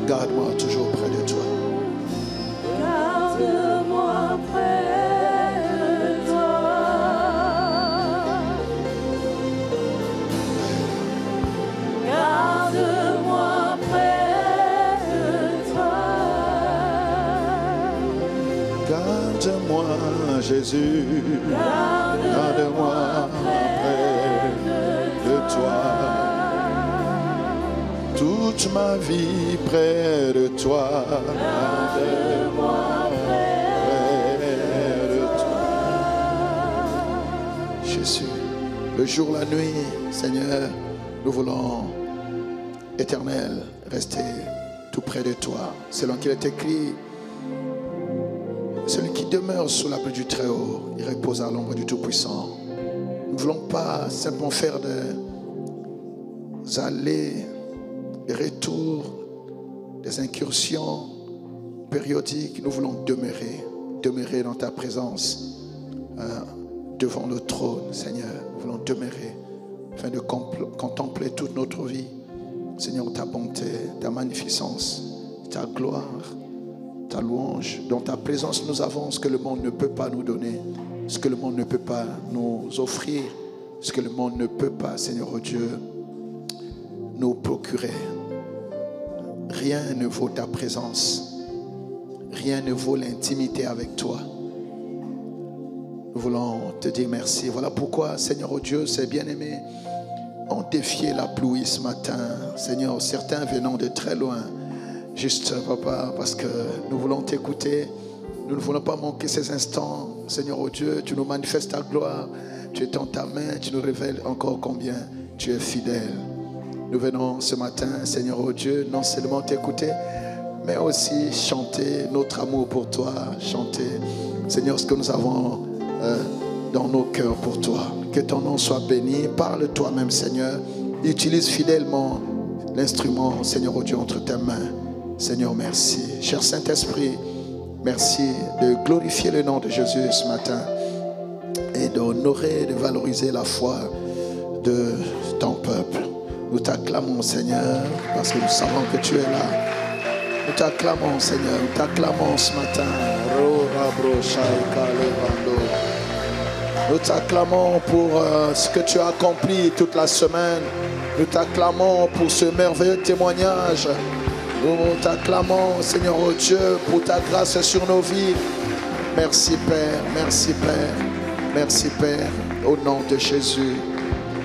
Garde-moi toujours près de toi. Garde-moi près de toi. Garde-moi près de toi. Garde-moi, Jésus. Garde-moi près de toi. Toute ma vie près de toi. Garde-moi près de toi. Jésus, le jour, la nuit, Seigneur, nous voulons, Éternel, rester tout près de toi. Selon qu'il est écrit, celui qui demeure sous l'abri du Très-Haut, il repose à l'ombre du Tout-Puissant. Nous ne voulons pas simplement faire des allées, des retours, des incursions périodiques. Nous voulons demeurer dans ta présence, devant le trône, Seigneur. Nous voulons demeurer afin de contempler toute notre vie, Seigneur, ta bonté, ta magnificence, ta gloire, ta louange. Dans ta présence, nous avons ce que le monde ne peut pas nous donner, ce que le monde ne peut pas nous offrir, ce que le monde ne peut pas, Seigneur Dieu, nous procurer. Rien ne vaut ta présence. Rien ne vaut l'intimité avec toi. Nous voulons te dire merci. Voilà pourquoi, Seigneur Dieu, c'est bien-aimé, on défiait la pluie ce matin. Seigneur, certains venant de très loin, juste, Papa, parce que nous voulons t'écouter. Nous ne voulons pas manquer ces instants. Seigneur Dieu, tu nous manifestes ta gloire. Tu es dans ta main, tu nous révèles encore combien tu es fidèle. Nous venons ce matin, Seigneur Dieu, non seulement t'écouter, mais aussi chanter notre amour pour toi. Chanter, Seigneur, ce que nous avons dans nos cœurs pour toi. Que ton nom soit béni. Parle toi-même, Seigneur. Utilise fidèlement l'instrument, Seigneur Dieu, entre tes mains. Seigneur, merci. Cher Saint-Esprit, merci de glorifier le nom de Jésus ce matin et d'honorer, de valoriser la foi de ton peuple. Nous t'acclamons, Seigneur, parce que nous savons que tu es là. Nous t'acclamons, Seigneur. Nous t'acclamons ce matin. Nous t'acclamons pour ce que tu as accompli toute la semaine. Nous t'acclamons pour ce merveilleux témoignage. Nous t'acclamons, Seigneur Dieu, pour ta grâce sur nos vies. Merci, Père. Merci, Père. Merci, Père. Au nom de Jésus,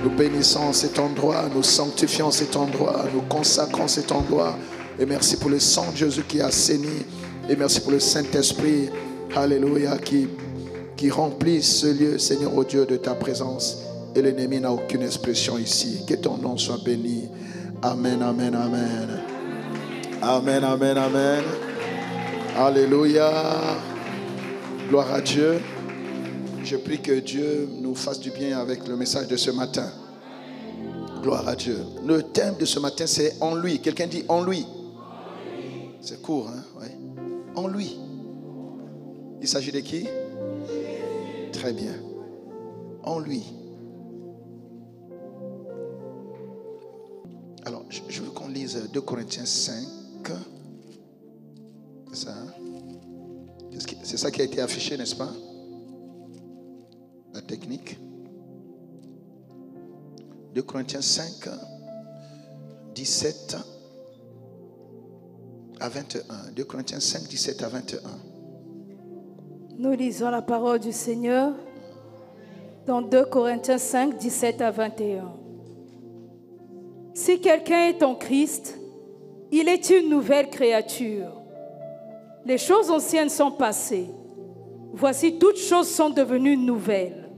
nous bénissons cet endroit, nous sanctifions cet endroit, nous consacrons cet endroit. Et merci pour le sang de Jésus qui a saigné. Et merci pour le Saint-Esprit, alléluia, qui remplit ce lieu, Seigneur, au Dieu, de ta présence. Et l'ennemi n'a aucune expression ici. Que ton nom soit béni. Amen, amen, amen. Amen, amen, amen. Alléluia. Gloire à Dieu. Je prie que Dieu nous fasse du bien avec le message de ce matin. Gloire à Dieu. Le thème de ce matin, c'est en lui. Quelqu'un dit en lui. C'est court, hein? Oui. En lui. Il s'agit de qui? Très bien. En lui. Alors, je veux qu'on lise 2 Corinthiens 5. C'est ça, hein? C'est ça qui a été affiché, n'est-ce pas? La technique. 2 Corinthiens 5, 17 à 21. 2 Corinthiens 5, 17 à 21. Nous lisons la parole du Seigneur dans 2 Corinthiens 5, 17 à 21. Si quelqu'un est en Christ, il est une nouvelle créature. Les choses anciennes sont passées. Voici, toutes choses sont devenues nouvelles.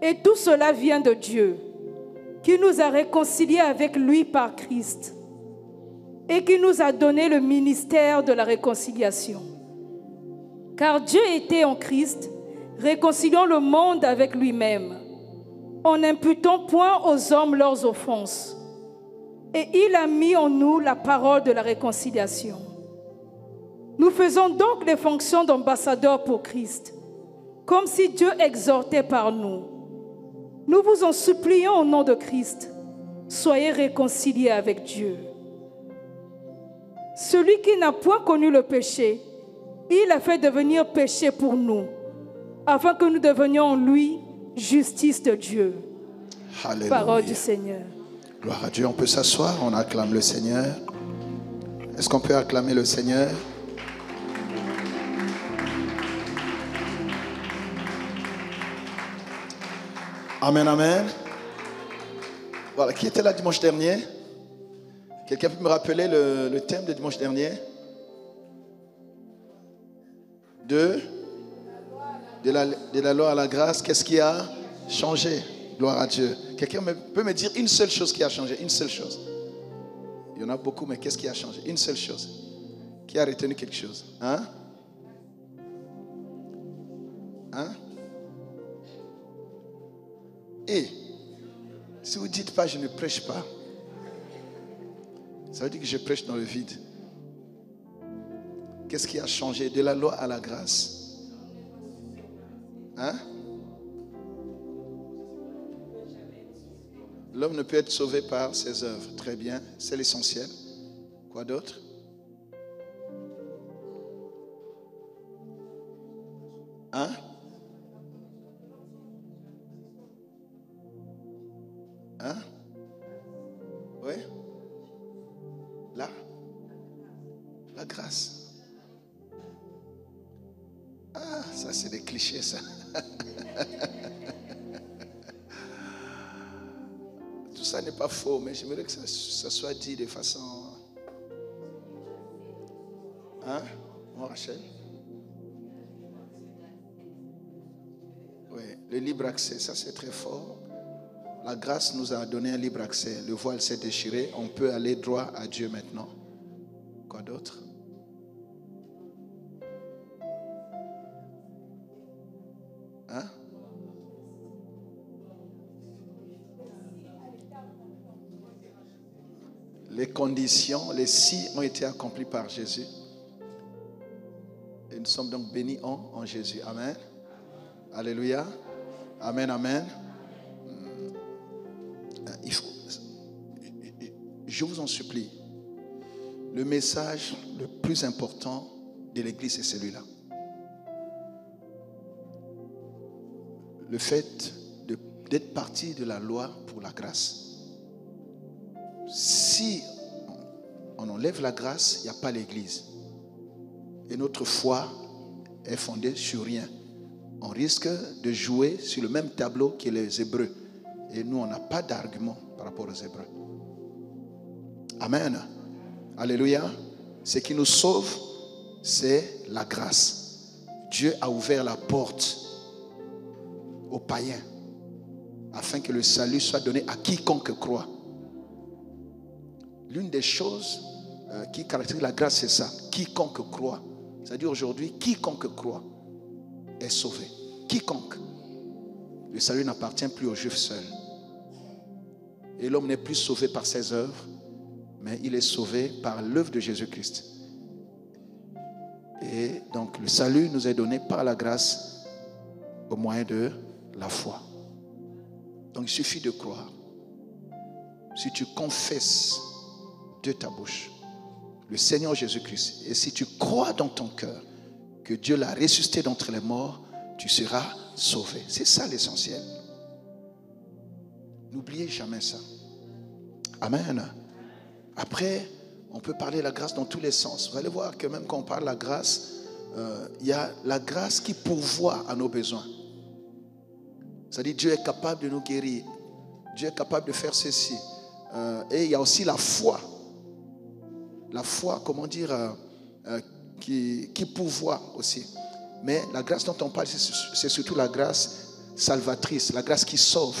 Et tout cela vient de Dieu, qui nous a réconciliés avec lui par Christ et qui nous a donné le ministère de la réconciliation. Car Dieu était en Christ, réconciliant le monde avec lui-même, en n'imputant point aux hommes leurs offenses. Et il a mis en nous la parole de la réconciliation. Nous faisons donc les fonctions d'ambassadeurs pour Christ, comme si Dieu exhortait par nous. Nous vous en supplions au nom de Christ, soyez réconciliés avec Dieu. Celui qui n'a point connu le péché, il a fait devenir péché pour nous, afin que nous devenions en lui justice de Dieu. Alléluia. Parole du Seigneur. Gloire à Dieu. On peut s'asseoir, on acclame le Seigneur. Est-ce qu'on peut acclamer le Seigneur? Amen, amen. Voilà, qui était là dimanche dernier? Quelqu'un peut me rappeler le thème de dimanche dernier? De la loi à la grâce, qu'est-ce qui a changé? Gloire à Dieu. Quelqu'un peut me dire une seule chose qui a changé? Une seule chose. Il y en a beaucoup, mais qu'est-ce qui a changé? Une seule chose. Qui a retenu quelque chose? Hein? Hein? Et si vous ne dites pas je ne prêche pas, ça veut dire que je prêche dans le vide. Qu'est-ce qui a changé de la loi à la grâce? Hein? L'homme ne peut être sauvé par ses œuvres. Très bien, c'est l'essentiel. Quoi d'autre? Hein? Hein? Oui? Là? La grâce. Ah, ça c'est des clichés ça. Tout ça n'est pas faux, mais j'aimerais que ça soit dit de façon... Hein? Mon Rachel? Oui, le libre accès, ça c'est très fort. La grâce nous a donné un libre accès. Le voile s'est déchiré. On peut aller droit à Dieu maintenant. Quoi d'autre? Hein? Les conditions, les si ont été accomplies par Jésus. Et nous sommes donc bénis en Jésus. Amen. Alléluia. Amen, amen. Je vous en supplie, le message le plus important de l'Église est celui-là. Le fait d'être parti de la loi pour la grâce. Si on enlève la grâce, il n'y a pas l'Église. Et notre foi est fondée sur rien. On risque de jouer sur le même tableau que les Hébreux. Et nous, on n'a pas d'argument par rapport aux Hébreux. Amen. Alléluia. Ce qui nous sauve, c'est la grâce. Dieu a ouvert la porte aux païens afin que le salut soit donné à quiconque croit. L'une des choses qui caractérise la grâce, c'est ça. Quiconque croit. C'est-à-dire aujourd'hui, quiconque croit est sauvé. Quiconque. Le salut n'appartient plus aux Juifs seuls. Et l'homme n'est plus sauvé par ses œuvres, mais il est sauvé par l'œuvre de Jésus-Christ. Et donc le salut nous est donné par la grâce au moyen de la foi. Donc il suffit de croire. Si tu confesses de ta bouche le Seigneur Jésus-Christ, et si tu crois dans ton cœur que Dieu l'a ressuscité d'entre les morts, tu seras sauvé. C'est ça l'essentiel. N'oubliez jamais ça. Amen. Après, on peut parler de la grâce dans tous les sens. Vous allez voir que même quand on parle de la grâce, il y a la grâce qui pourvoit à nos besoins. C'est-à-dire Dieu est capable de nous guérir. Dieu est capable de faire ceci. Et il y a aussi la foi. La foi, comment dire, qui pourvoit aussi. Mais la grâce dont on parle, c'est surtout la grâce salvatrice, la grâce qui sauve,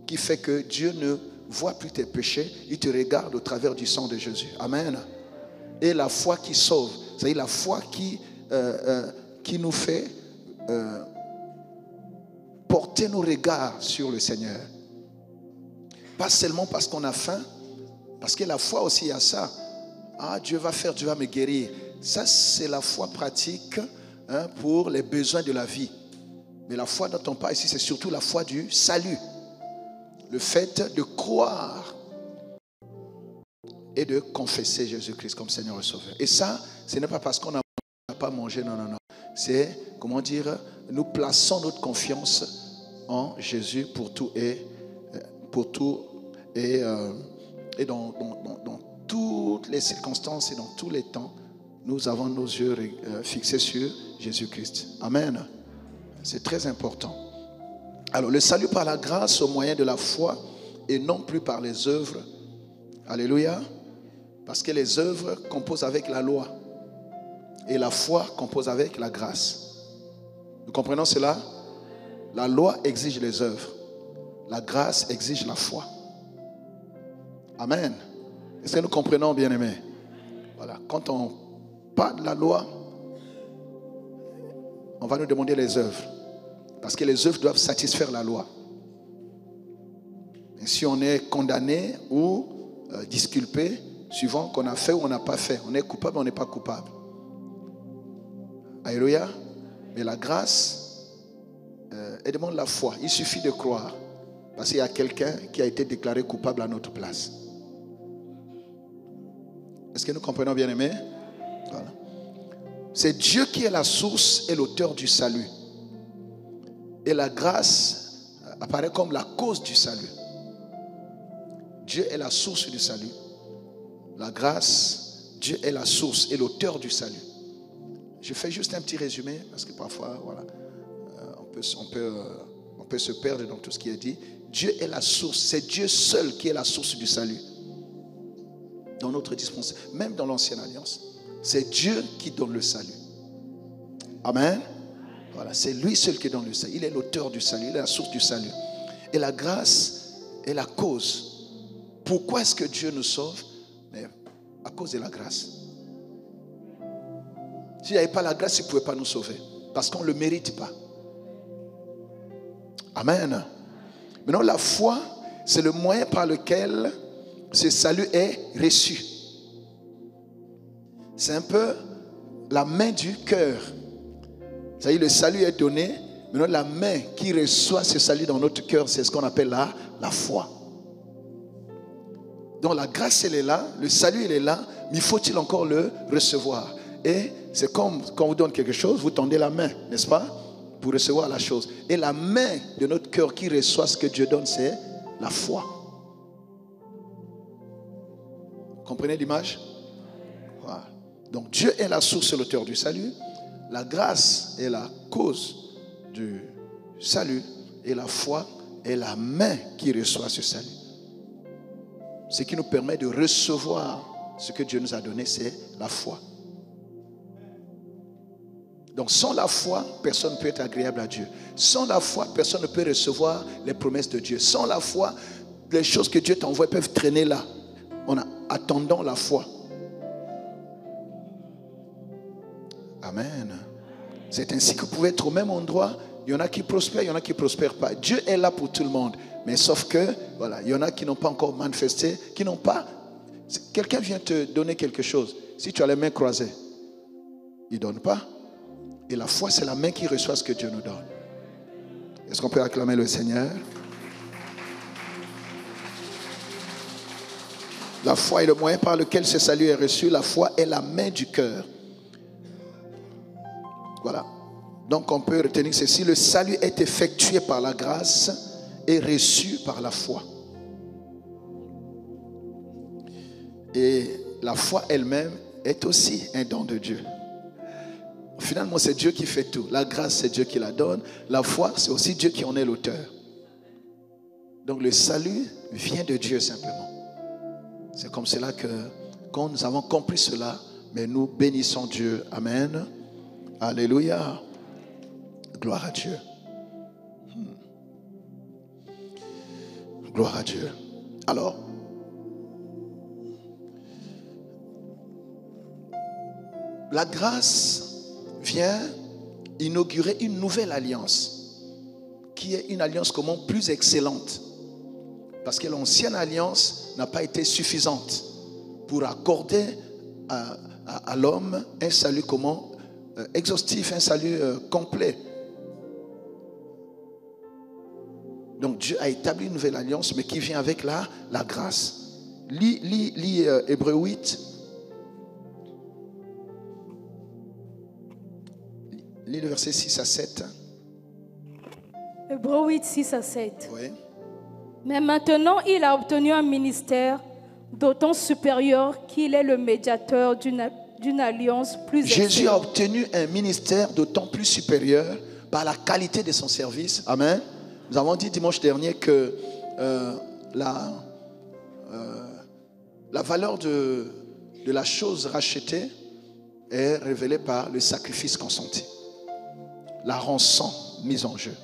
qui fait que Dieu ne voit plus tes péchés, il te regarde au travers du sang de Jésus. Amen. Et la foi qui sauve, c'est-à-dire la foi qui nous fait porter nos regards sur le Seigneur. Pas seulement parce qu'on a faim, parce que la foi aussi, il y a ça. Ah, Dieu va faire, Dieu va me guérir. Ça, c'est la foi pratique pour les besoins de la vie. Mais la foi dont on parle ici, c'est surtout la foi du salut. Le fait de croire et de confesser Jésus-Christ comme Seigneur et Sauveur. Et ça, ce n'est pas parce qu'on n'a pas mangé, non. C'est, comment dire, nous plaçons notre confiance en Jésus pour tout et dans toutes les circonstances et dans tous les temps, nous avons nos yeux fixés sur Jésus-Christ. Amen. C'est très important. Alors, le salut par la grâce au moyen de la foi et non plus par les œuvres. Alléluia. Parce que les œuvres composent avec la loi et la foi compose avec la grâce. Nous comprenons cela? La loi exige les œuvres. La grâce exige la foi. Amen. Est-ce que nous comprenons, bien-aimés? Voilà. Quand on parle de la loi, on va nous demander les œuvres. Parce que les œuvres doivent satisfaire la loi. Et si on est condamné ou disculpé, suivant qu'on a fait ou on n'a pas fait, on est coupable ou on n'est pas coupable. Alléluia. Mais la grâce, elle demande la foi. Il suffit de croire. Parce qu'il y a quelqu'un qui a été déclaré coupable à notre place. Est-ce que nous comprenons, bien-aimés? Voilà. C'est Dieu qui est la source et l'auteur du salut. Et la grâce apparaît comme la cause du salut. Dieu est la source du salut. La grâce, Dieu est la source et l'auteur du salut. Je fais juste un petit résumé parce que parfois, voilà, on peut se perdre dans tout ce qui est dit. Dieu est la source. C'est Dieu seul qui est la source du salut. Dans notre dispensation, même dans l'ancienne alliance, c'est Dieu qui donne le salut. Amen. Voilà, c'est lui seul qui donne le salut. Il est l'auteur du salut, il est la source du salut. Et la grâce est la cause. Pourquoi est-ce que Dieu nous sauve? Mais à cause de la grâce. S'il n'y avait pas la grâce, il ne pouvait pas nous sauver. Parce qu'on ne le mérite pas. Amen. Maintenant, la foi, c'est le moyen par lequel ce salut est reçu. C'est un peu la main du cœur. C'est-à-dire, le salut est donné. Maintenant, la main qui reçoit ce salut dans notre cœur, c'est ce qu'on appelle la foi. Donc, la grâce, elle est là. Le salut, il est là. Mais faut-il encore le recevoir? Et c'est comme quand on vous donne quelque chose, vous tendez la main, n'est-ce pas? Pour recevoir la chose. Et la main de notre cœur qui reçoit ce que Dieu donne, c'est la foi. Comprenez l'image? Voilà. Donc Dieu est la source et l'auteur du salut. La grâce est la cause du salut. Et la foi est la main qui reçoit ce salut. Ce qui nous permet de recevoir ce que Dieu nous a donné, c'est la foi. Donc sans la foi, personne ne peut être agréable à Dieu. Sans la foi, personne ne peut recevoir les promesses de Dieu. Sans la foi, les choses que Dieu t'envoie peuvent traîner là. Attendons la foi. Amen. C'est ainsi que vous pouvez être au même endroit. Il y en a qui prospèrent, il y en a qui ne prospèrent pas. Dieu est là pour tout le monde. Mais sauf que, voilà, il y en a qui n'ont pas encore manifesté, qui n'ont pas. Quelqu'un vient te donner quelque chose. Si tu as les mains croisées, il ne donne pas. Et la foi, c'est la main qui reçoit ce que Dieu nous donne. Est-ce qu'on peut acclamer le Seigneur? La foi est le moyen par lequel ce salut est reçu. La foi est la main du cœur. Voilà. Donc on peut retenir ceci. Le salut est effectué par la grâce et reçu par la foi. Et la foi elle-même est aussi un don de Dieu. Finalement, c'est Dieu qui fait tout. La grâce, c'est Dieu qui la donne. La foi, c'est aussi Dieu qui en est l'auteur. Donc le salut vient de Dieu simplement. C'est comme cela que quand nous avons compris cela, mais nous bénissons Dieu. Amen. Alléluia. Gloire à Dieu. Gloire à Dieu. Alors, la grâce vient inaugurer une nouvelle alliance qui est une alliance comment plus excellente. Parce que l'ancienne alliance n'a pas été suffisante pour accorder à l'homme un salut comment exhaustif, un salut complet. Donc Dieu a établi une nouvelle alliance, mais qui vient avec la grâce. lis Hébreux 8. Lis le verset 6 à 7. Hébreux 8, 6 à 7. Oui. Mais maintenant, il a obtenu un ministère d'autant supérieur qu'il est le médiateur d'une alliance plus excellente. Jésus a obtenu un ministère d'autant plus supérieur par la qualité de son service. Amen. Nous avons dit dimanche dernier que la valeur de la chose rachetée est révélée par le sacrifice consenti. La rançon mise en jeu.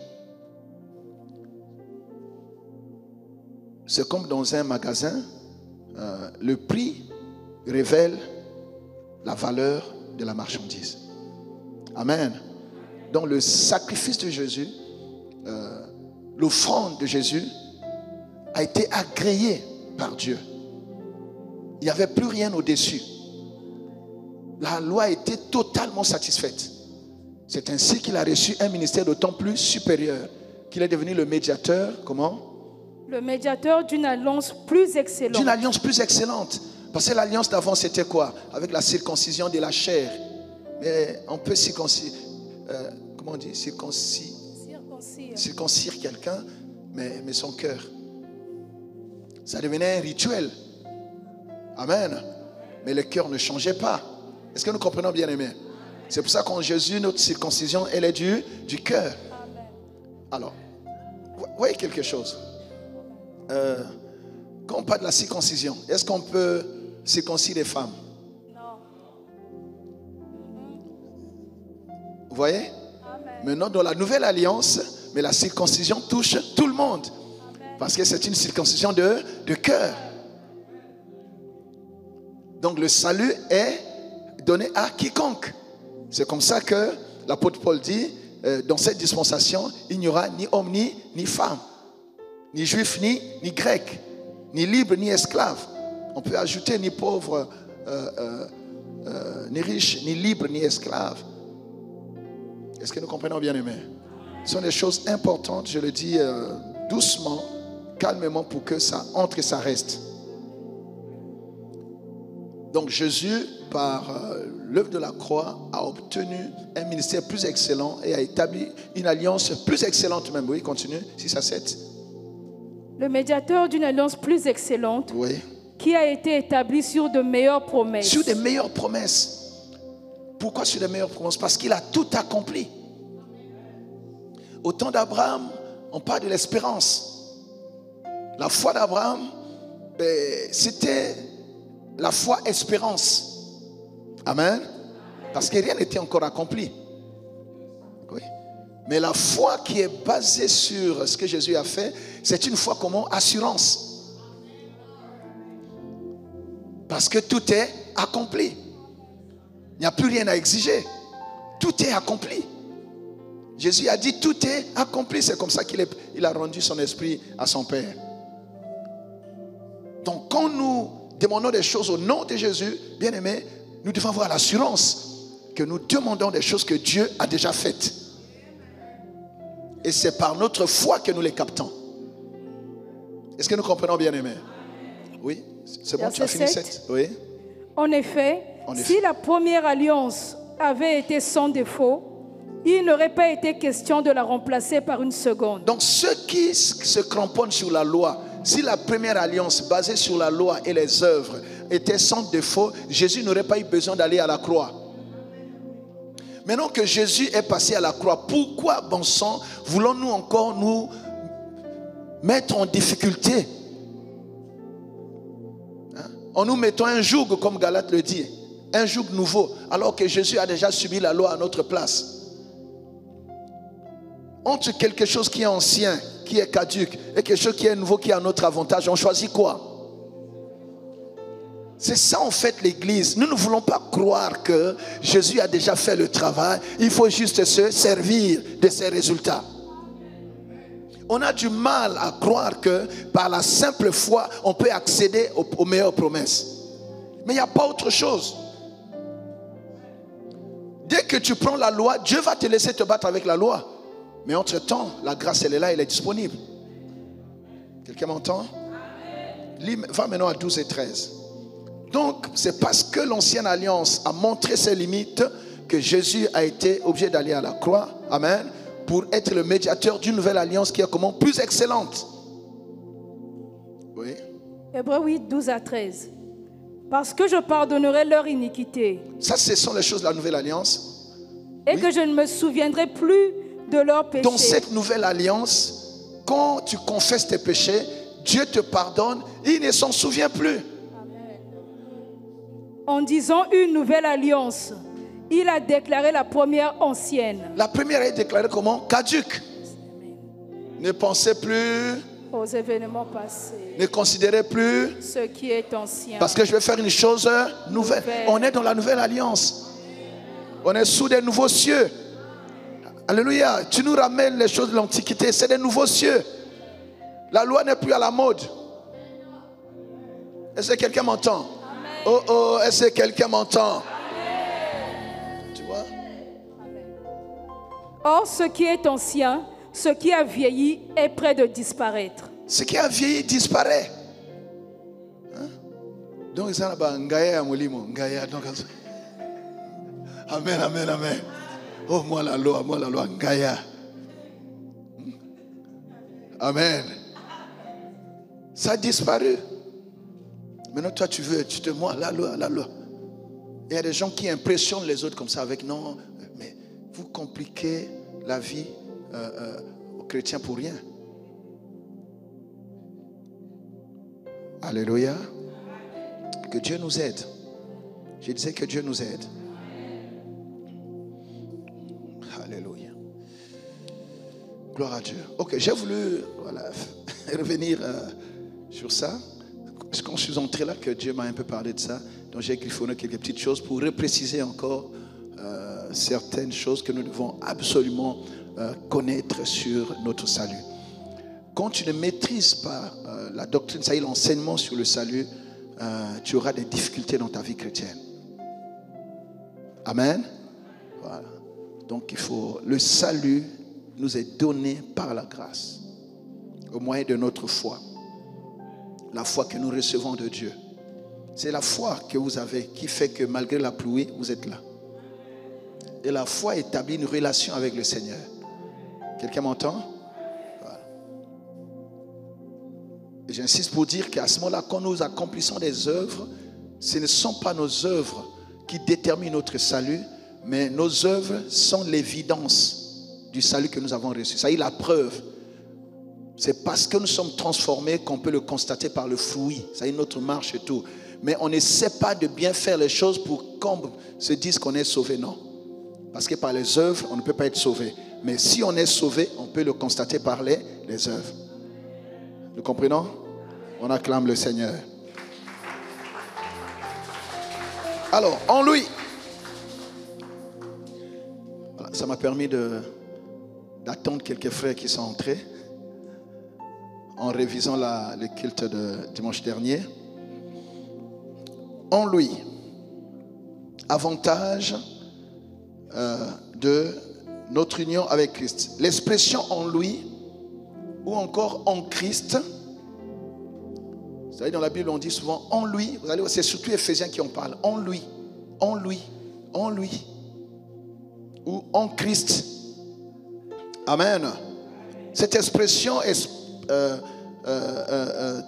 C'est comme dans un magasin, le prix révèle la valeur de la marchandise. Amen. Donc le sacrifice de Jésus, l'offrande de Jésus a été agréée par Dieu. Il n'y avait plus rien au-dessus. La loi était totalement satisfaite. C'est ainsi qu'il a reçu un ministère d'autant plus supérieur qu'il est devenu le médiateur, comment? Le médiateur d'une alliance plus excellente. D'une alliance plus excellente. Parce que l'alliance d'avant, c'était quoi? Avec la circoncision de la chair. Mais on peut comment on dit? Circoncire quelqu'un, mais son cœur. Ça devenait un rituel. Amen. Mais le cœur ne changeait pas. Est-ce que nous comprenons, bien aimés? C'est pour ça qu'en Jésus, notre circoncision, elle est du cœur. Alors, voyez quelque chose. Quand on parle de la circoncision, est-ce qu'on peut circoncire les femmes? Non. Vous voyez? Maintenant, dans la nouvelle alliance, mais la circoncision touche tout le monde. Parce que c'est une circoncision de cœur. Donc le salut est donné à quiconque. C'est comme ça que l'apôtre Paul dit, dans cette dispensation, il n'y aura ni homme ni femme, ni juif ni grec, ni libre ni esclave. On peut ajouter ni pauvre, ni riche, ni libre ni esclave. Est-ce que nous comprenons, bien aimés? Ce sont des choses importantes, je le dis doucement, calmement, pour que ça entre et ça reste. Donc Jésus, par l'œuvre de la croix, a obtenu un ministère plus excellent et a établi une alliance plus excellente même. Oui, continue, 6 à 7. Le médiateur d'une alliance plus excellente, oui, qui a été établie sur de meilleures promesses. Sur des meilleures promesses. Pourquoi sur des meilleures promesses? Parce qu'il a tout accompli. Au temps d'Abraham, on parle de l'espérance. La foi d'Abraham, c'était la foi espérance. Amen. Parce que rien n'était encore accompli. Oui. Mais la foi qui est basée sur ce que Jésus a fait, c'est une foi comme assurance. Parce que tout est accompli. Il n'y a plus rien à exiger. Tout est accompli. Jésus a dit tout est accompli. C'est comme ça qu'il a rendu son esprit à son Père. Donc quand nous demandons des choses au nom de Jésus, bien aimé, nous devons avoir l'assurance que nous demandons des choses que Dieu a déjà faites. Et c'est par notre foi que nous les captons. Est-ce que nous comprenons, bien aimé? Oui, c'est bon, tu as fini 7. Oui. En effet, si la première alliance avait été sans défaut, il n'aurait pas été question de la remplacer par une seconde. Donc ceux qui se cramponnent sur la loi, si la première alliance basée sur la loi et les œuvres était sans défaut, Jésus n'aurait pas eu besoin d'aller à la croix. Maintenant que Jésus est passé à la croix, pourquoi, bon sang, voulons-nous encore nous mettre en difficulté? En nous mettant un joug, comme Galate le dit, un joug nouveau, alors que Jésus a déjà subi la loi à notre place. Entre quelque chose qui est ancien, qui est caduque, et quelque chose qui est nouveau, qui est à notre avantage, on choisit quoi? C'est ça en fait l'Église. Nous ne voulons pas croire que Jésus a déjà fait le travail. Il faut juste se servir de ses résultats. On a du mal à croire que par la simple foi, on peut accéder aux meilleures promesses. Mais il n'y a pas autre chose. Dès que tu prends la loi, Dieu va te laisser te battre avec la loi. Mais entre-temps, la grâce, elle est là, elle est disponible. Quelqu'un m'entend? Va maintenant à 12 et 13. Donc, c'est parce que l'ancienne alliance a montré ses limites que Jésus a été obligé d'aller à la croix. Amen. Pour être le médiateur d'une nouvelle alliance qui est comment plus excellente. Oui. Hébreux 8, 12 à 13. Parce que je pardonnerai leur iniquité. Ça, ce sont les choses de la nouvelle alliance. Et oui. Que je ne me souviendrai plus de leurs péchés. Dans cette nouvelle alliance, quand tu confesses tes péchés, Dieu te pardonne, il ne s'en souvient plus. Amen. En disant une nouvelle alliance, il a déclaré la première ancienne. La première est déclarée comment? Caduque. Ne pensez plus aux événements passés. Ne considérez plus ce qui est ancien. Parce que je vais faire une chose nouvelle. On est dans la nouvelle alliance. On est sous des nouveaux cieux. Alléluia. Tu nous ramènes les choses de l'Antiquité. C'est des nouveaux cieux. La loi n'est plus à la mode. Est-ce que quelqu'un m'entend? Oh oh, est-ce que quelqu'un m'entend? Tu vois? Or, ce qui est ancien, ce qui a vieilli est près de disparaître. Ce qui a vieilli disparaît. Hein? Donc, ça n'a pas ngaya molimo, ngaya donc. Amen, amen, amen. Oh, moi la loi, ngaya. Amen. Ça a disparu. Maintenant, toi, tu te moi, la loi. Il y a des gens qui impressionnent les autres comme ça avec non, mais vous compliquez la vie aux chrétiens pour rien. Alléluia. Que Dieu nous aide. Je disais que Dieu nous aide. Alléluia. Gloire à Dieu. Ok, j'ai voulu revenir sur ça. Parce que quand je suis entré là, que Dieu m'a un peu parlé de ça. Donc j'ai griffonné quelques petites choses pour repréciser encore certaines choses que nous devons absolument connaître sur notre salut. Quand tu ne maîtrises pas la doctrine, ça y est, l'enseignement sur le salut, tu auras des difficultés dans ta vie chrétienne. Amen. Voilà. Donc le salut nous est donné par la grâce, au moyen de notre foi. La foi que nous recevons de Dieu. C'est la foi que vous avez qui fait que malgré la pluie, vous êtes là. Et la foi établit une relation avec le Seigneur. Quelqu'un m'entend? Voilà. Et j'insiste pour dire qu'à ce moment-là, quand nous accomplissons des œuvres, ce ne sont pas nos œuvres qui déterminent notre salut, mais nos œuvres sont l'évidence du salut que nous avons reçu. Ça y est, la preuve. C'est parce que nous sommes transformés qu'on peut le constater par le fruit. Ça y est, notre marche et tout. Mais on ne sait pas de bien faire les choses pour qu'on se dise qu'on est sauvé. Non. Parce que par les œuvres, on ne peut pas être sauvé. Mais si on est sauvé, on peut le constater par les œuvres. Nous comprenons? On acclame le Seigneur. Alors, en lui. Voilà, ça m'a permis d'attendre quelques frères qui sont entrés. En révisant le culte de dimanche dernier. En lui, avantage de notre union avec Christ. L'expression en lui ou encore en Christ. Vous savez, dans la Bible, on dit souvent en lui. Vous allez voir, c'est surtout Éphésiens qui en parlent. En lui, en lui, en lui. Ou en Christ. Amen. Cette expression est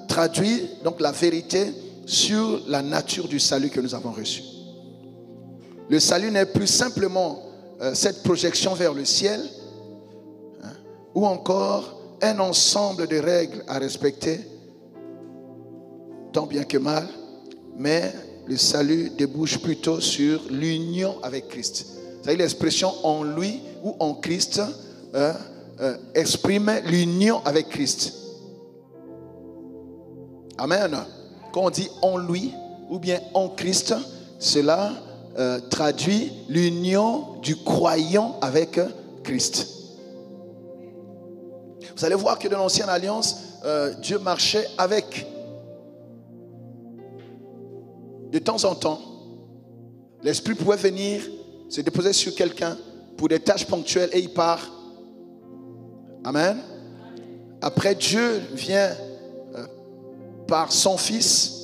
traduit donc la vérité sur la nature du salut que nous avons reçu. Le salut n'est plus simplement cette projection vers le ciel, hein, ou encore un ensemble de règles à respecter, tant bien que mal, mais le salut débouche plutôt sur l'union avec Christ. C'est-à-dire l'expression en lui ou en Christ exprime l'union avec Christ. Amen. Quand on dit en lui ou bien en Christ, cela traduit l'union du croyant avec Christ. Vous allez voir que dans l'ancienne alliance, Dieu marchait avec. De temps en temps, l'Esprit pouvait venir se déposer sur quelqu'un pour des tâches ponctuelles et il part. Amen. Après, Dieu vient par son Fils.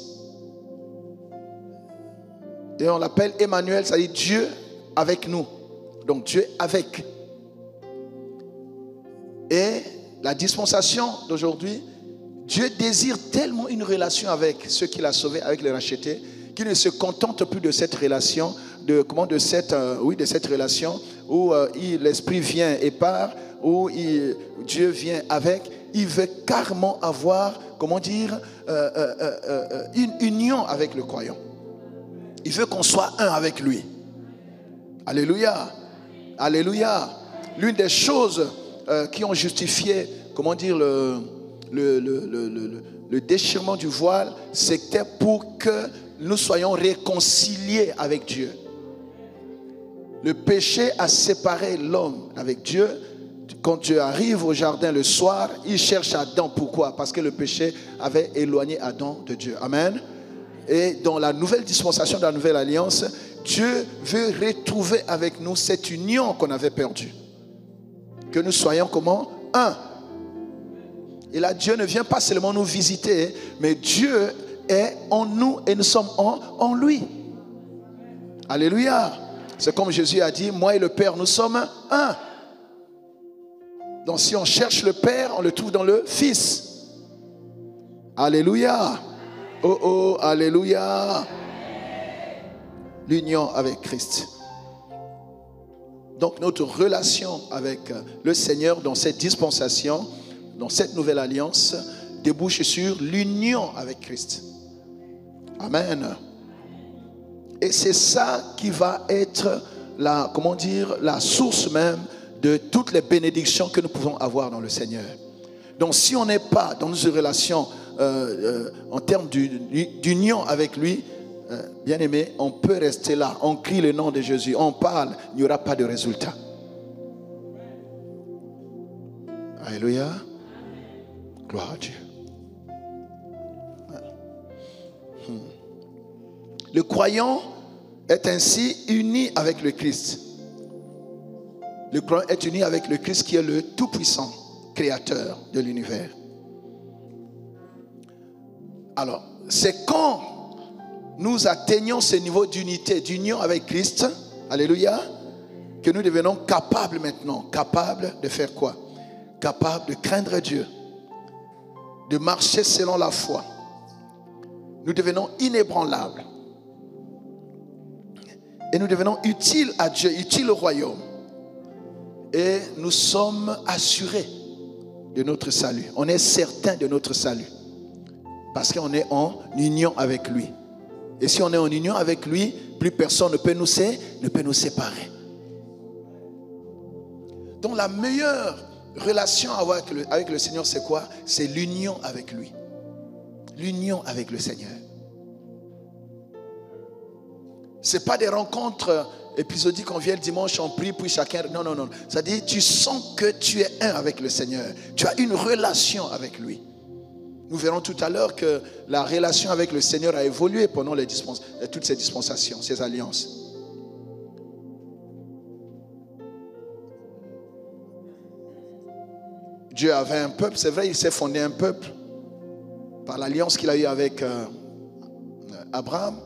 Et on l'appelle Emmanuel, ça dit Dieu avec nous. Donc Dieu avec. Et la dispensation d'aujourd'hui, Dieu désire tellement une relation avec ceux qu'il a sauvés, avec les rachetés, qu'il ne se contente plus de cette relation, de cette relation où l'Esprit vient et part, où Dieu vient avec. Il veut carrément avoir, une union avec le croyant. Il veut qu'on soit un avec lui. Alléluia. Alléluia. L'une des choses qui ont justifié, le déchirement du voile, c'était pour que nous soyons réconciliés avec Dieu. Le péché a séparé l'homme avec Dieu. Quand Dieu arrive au jardin le soir, il cherche Adam. Pourquoi? Parce que le péché avait éloigné Adam de Dieu. Amen. Et dans la nouvelle dispensation de la nouvelle alliance, Dieu veut retrouver avec nous cette union qu'on avait perdue. Que nous soyons comment? Un. Et là, Dieu ne vient pas seulement nous visiter, mais Dieu est en nous et nous sommes en lui. Alléluia. C'est comme Jésus a dit, moi et le Père, nous sommes un. Donc si on cherche le Père, on le trouve dans le Fils. Alléluia. Oh oh, alléluia. L'union avec Christ. Donc notre relation avec le Seigneur dans cette dispensation, dans cette nouvelle alliance, débouche sur l'union avec Christ. Amen. Et c'est ça qui va être la source même de toutes les bénédictions que nous pouvons avoir dans le Seigneur. Donc si on n'est pas dans une relation en termes d'union avec lui, bien aimé, on peut rester là, on crie le nom de Jésus, on parle, il n'y aura pas de résultat. Alléluia. Gloire à Dieu. Le croyant est ainsi uni avec le Christ. Le croyant est uni avec le Christ qui est le Tout-Puissant, Créateur de l'univers. Alors, c'est quand nous atteignons ce niveau d'unité, d'union avec Christ, alléluia, que nous devenons capables maintenant, capables de faire quoi? Capables de craindre Dieu, de marcher selon la foi. Nous devenons inébranlables. Et nous devenons utiles à Dieu, utiles au royaume. Et nous sommes assurés de notre salut. On est certain de notre salut. Parce qu'on est en union avec lui. Et si on est en union avec lui, plus personne ne peut nous séparer. Donc la meilleure relation à avoir avec le Seigneur, c'est quoi? C'est l'union avec lui. L'union avec le Seigneur. Ce n'est pas des rencontres épisodiques, on vient le dimanche, on prie, puis chacun... Non. C'est-à-dire, tu sens que tu es un avec le Seigneur. Tu as une relation avec lui. Nous verrons tout à l'heure que la relation avec le Seigneur a évolué pendant toutes ces dispensations, ces alliances. Dieu avait un peuple, c'est vrai, il s'est fondé un peuple par l'alliance qu'il a eue avec Abraham.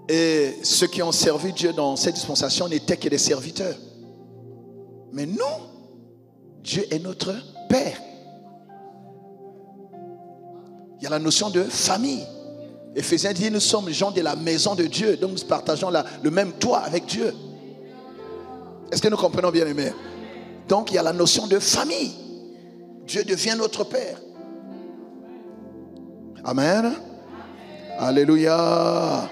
Et ceux qui ont servi Dieu dans cette dispensation n'étaient que des serviteurs. Mais nous, Dieu est notre Père. Il y a la notion de famille. Éphésiens dit, nous sommes gens de la maison de Dieu. Donc nous partageons le même toit avec Dieu. Est-ce que nous comprenons bien, aimés? Donc il y a la notion de famille. Dieu devient notre Père. Amen. Alléluia.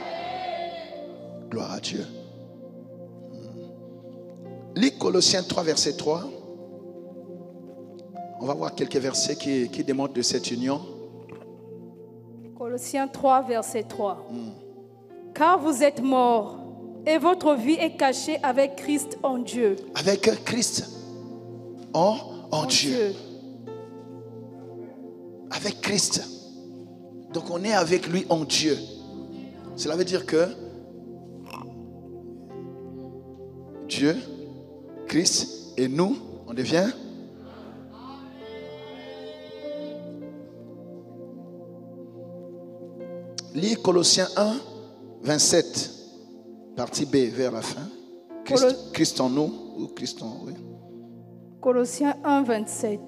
Gloire à Dieu. Lis Colossiens 3, verset 3. On va voir quelques versets qui démontrent de cette union. Colossiens 3, verset 3. Car vous êtes morts et votre vie est cachée avec Christ en Dieu. Avec Christ en Dieu. Avec Christ. Donc on est avec lui en Dieu. Cela veut dire que Dieu, Christ et nous, on devient. Lis Colossiens 1, 27, partie B, vers la fin. Christ en nous, ou Christ en... Oui. Colossiens 1, 27.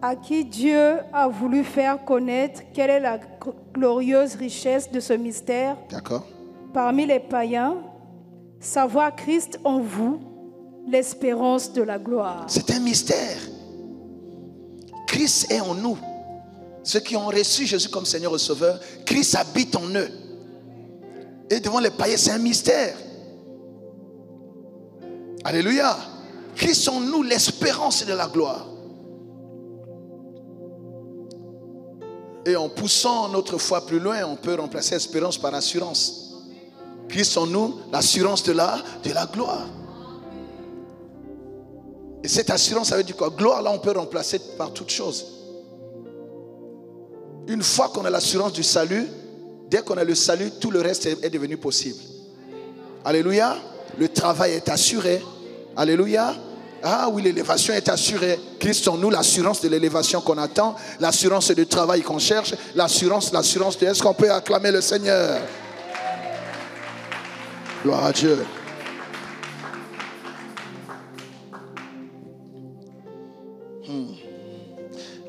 À qui Dieu a voulu faire connaître quelle est la glorieuse richesse de ce mystère. D'accord. Parmi les païens, savoir Christ en vous, l'espérance de la gloire. C'est un mystère. Christ est en nous. Ceux qui ont reçu Jésus comme Seigneur et Sauveur, Christ habite en eux. Et devant les païens, c'est un mystère. Alléluia. Christ en nous, l'espérance de la gloire. Et en poussant notre foi plus loin, on peut remplacer espérance par assurance. Christ en nous, l'assurance de la gloire. Et cette assurance, ça veut dire quoi? Gloire, là, on peut remplacer par toute chose. Une fois qu'on a l'assurance du salut, dès qu'on a le salut, tout le reste est devenu possible. Alléluia. Le travail est assuré. Alléluia. Ah oui, l'élévation est assurée. Christ en nous, l'assurance de l'élévation qu'on attend, l'assurance du travail qu'on cherche, l'assurance de... Est-ce qu'on peut acclamer le Seigneur? Gloire à Dieu.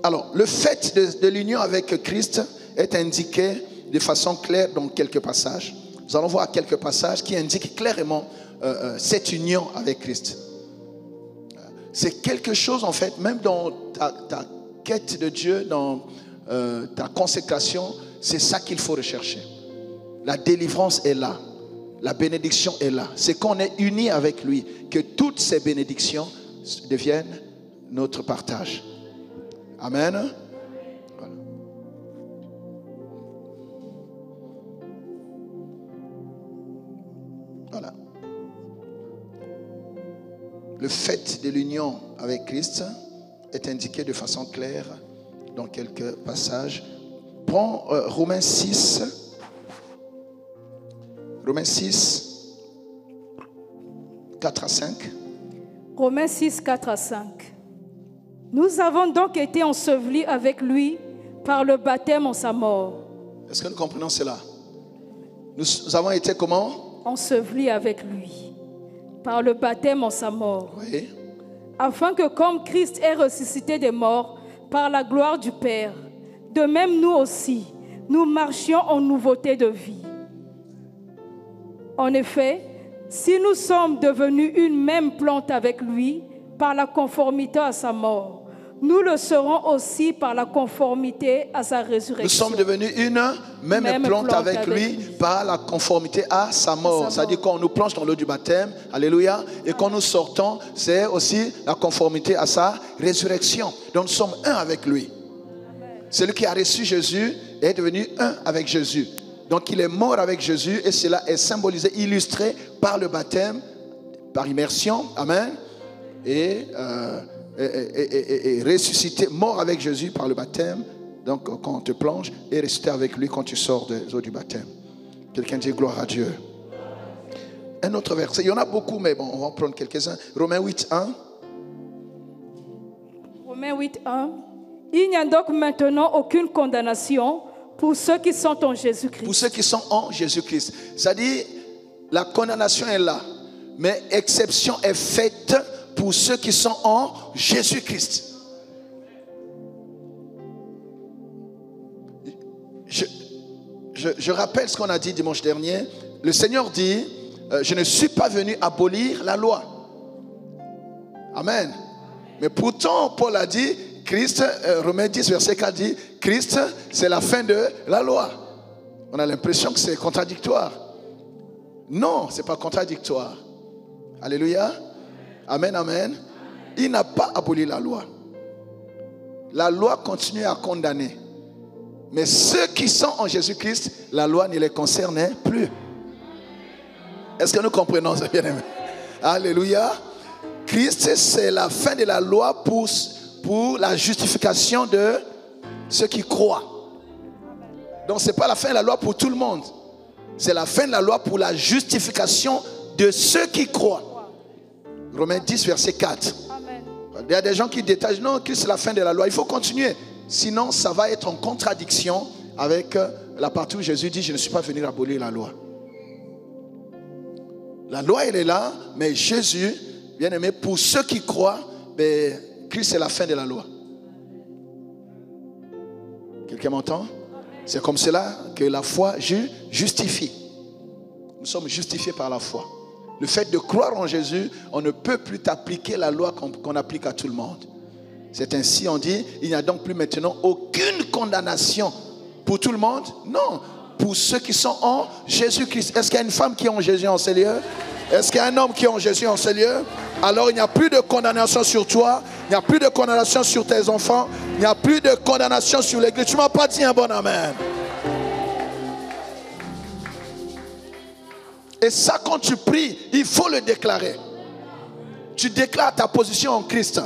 Alors, le fait de l'union avec Christ est indiqué de façon claire dans quelques passages. Nous allons voir quelques passages qui indiquent clairement cette union avec Christ. C'est quelque chose, en fait, même dans ta quête de Dieu, dans ta consécration, c'est ça qu'il faut rechercher. La délivrance est là. La bénédiction est là. C'est qu'on est unis avec lui, que toutes ces bénédictions deviennent notre partage. Amen. Voilà. Voilà. Le fait de l'union avec Christ est indiqué de façon claire dans quelques passages. Prends Romains 6. Romains 6, 4 à 5. Romains 6, 4 à 5. Nous avons donc été ensevelis avec lui par le baptême en sa mort. Est-ce que nous comprenons cela? Nous avons été comment? Ensevelis avec lui par le baptême en sa mort. Oui. Afin que comme Christ est ressuscité des morts par la gloire du Père, de même nous aussi, nous marchions en nouveauté de vie. En effet, si nous sommes devenus une même plante avec lui par la conformité à sa mort, nous le serons aussi par la conformité à sa résurrection. Nous sommes devenus une même plante avec lui par la conformité à sa mort. C'est-à-dire qu'on nous plonge dans l'eau du baptême, alléluia, et quand nous sortons, c'est aussi la conformité à sa résurrection. Donc nous sommes un avec lui. Celui qui a reçu Jésus est devenu un avec Jésus. Donc il est mort avec Jésus et cela est symbolisé, illustré par le baptême, par immersion, amen, et ressuscité, mort avec Jésus par le baptême. Donc quand on te plonge, et ressuscité avec lui quand tu sors des eaux du baptême. Quelqu'un dit gloire à Dieu. Un autre verset, il y en a beaucoup, mais bon, on va en prendre quelques-uns. Romains 8, 1. Romains 8, 1. Il n'y a donc maintenant aucune condamnation pour ceux qui sont en Jésus-Christ. Pour ceux qui sont en Jésus-Christ. C'est-à-dire, la condamnation est là, mais exception est faite pour ceux qui sont en Jésus-Christ. Je rappelle ce qu'on a dit dimanche dernier. Le Seigneur dit, je ne suis pas venu abolir la loi. Amen. Mais pourtant, Paul a dit, Christ, Romains 10, verset 4 dit, Christ, c'est la fin de la loi. On a l'impression que c'est contradictoire. Non, ce n'est pas contradictoire. Alléluia. Amen, amen. Il n'a pas aboli la loi. La loi continue à condamner. Mais ceux qui sont en Jésus-Christ, la loi ne les concernait plus. Est-ce que nous comprenons ça, bien-aimé? Alléluia. Christ, c'est la fin de la loi pour la justification de ceux qui croient. Donc ce n'est pas la fin de la loi pour tout le monde. C'est la fin de la loi pour la justification de ceux qui croient. Romains 10, verset 4. Amen. Il y a des gens qui détachent. Non, Christ, c'est la fin de la loi. Il faut continuer. Sinon, ça va être en contradiction avec la partie où Jésus dit, je ne suis pas venu abolir la loi. La loi, elle est là, mais Jésus, bien aimé, pour ceux qui croient, ben, Christ c'est la fin de la loi. Quelqu'un m'entend? C'est comme cela que la foi justifie. Nous sommes justifiés par la foi. Le fait de croire en Jésus, on ne peut plus appliquer la loi qu'on applique à tout le monde. C'est ainsi, on dit, il n'y a donc plus maintenant aucune condamnation pour tout le monde. Non, pour ceux qui sont en Jésus-Christ. Est-ce qu'il y a une femme qui est en Jésus en ce lieu? Est-ce qu'il y a un homme qui est en Jésus en ce lieu? Alors il n'y a plus de condamnation sur toi, il n'y a plus de condamnation sur tes enfants, il n'y a plus de condamnation sur l'église. Tu ne m'as pas dit un bon amen. Et ça, quand tu pries, il faut le déclarer. Tu déclares ta position en Christ.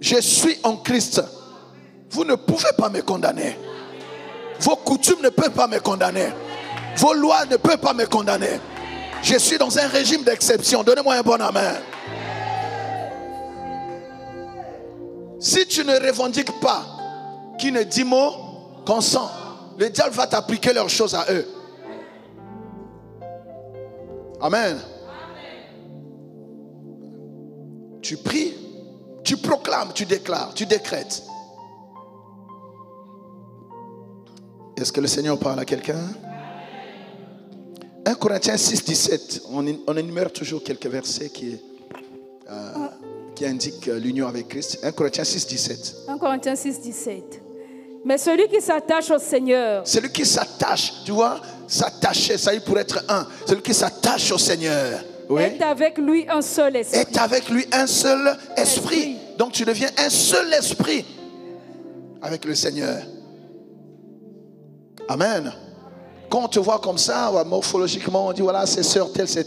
Je suis en Christ. Vous ne pouvez pas me condamner. Vos coutumes ne peuvent pas me condamner. Vos lois ne peuvent pas me condamner. Je suis dans un régime d'exception. Donnez-moi un bon amen. Si tu ne revendiques pas qui ne dit mot, consent, le diable va t'appliquer leurs choses à eux. Amen. Tu pries, tu proclames, tu déclares, tu décrètes. Est-ce que le Seigneur parle à quelqu'un? 1 Corinthiens 6, 17. On énumère toujours quelques versets qui indiquent l'union avec Christ. 1 Corinthiens 6, 17. 1 Corinthiens 6, 17. Mais celui qui s'attache au Seigneur. Celui qui s'attache, tu vois, s'attacher, ça y est pour être un. Celui qui s'attache au Seigneur. Oui. Est avec lui un seul esprit. Est avec lui un seul esprit. Donc tu deviens un seul esprit avec le Seigneur. Amen. Quand on te voit comme ça, morphologiquement, on dit voilà, c'est sœur telle, c'est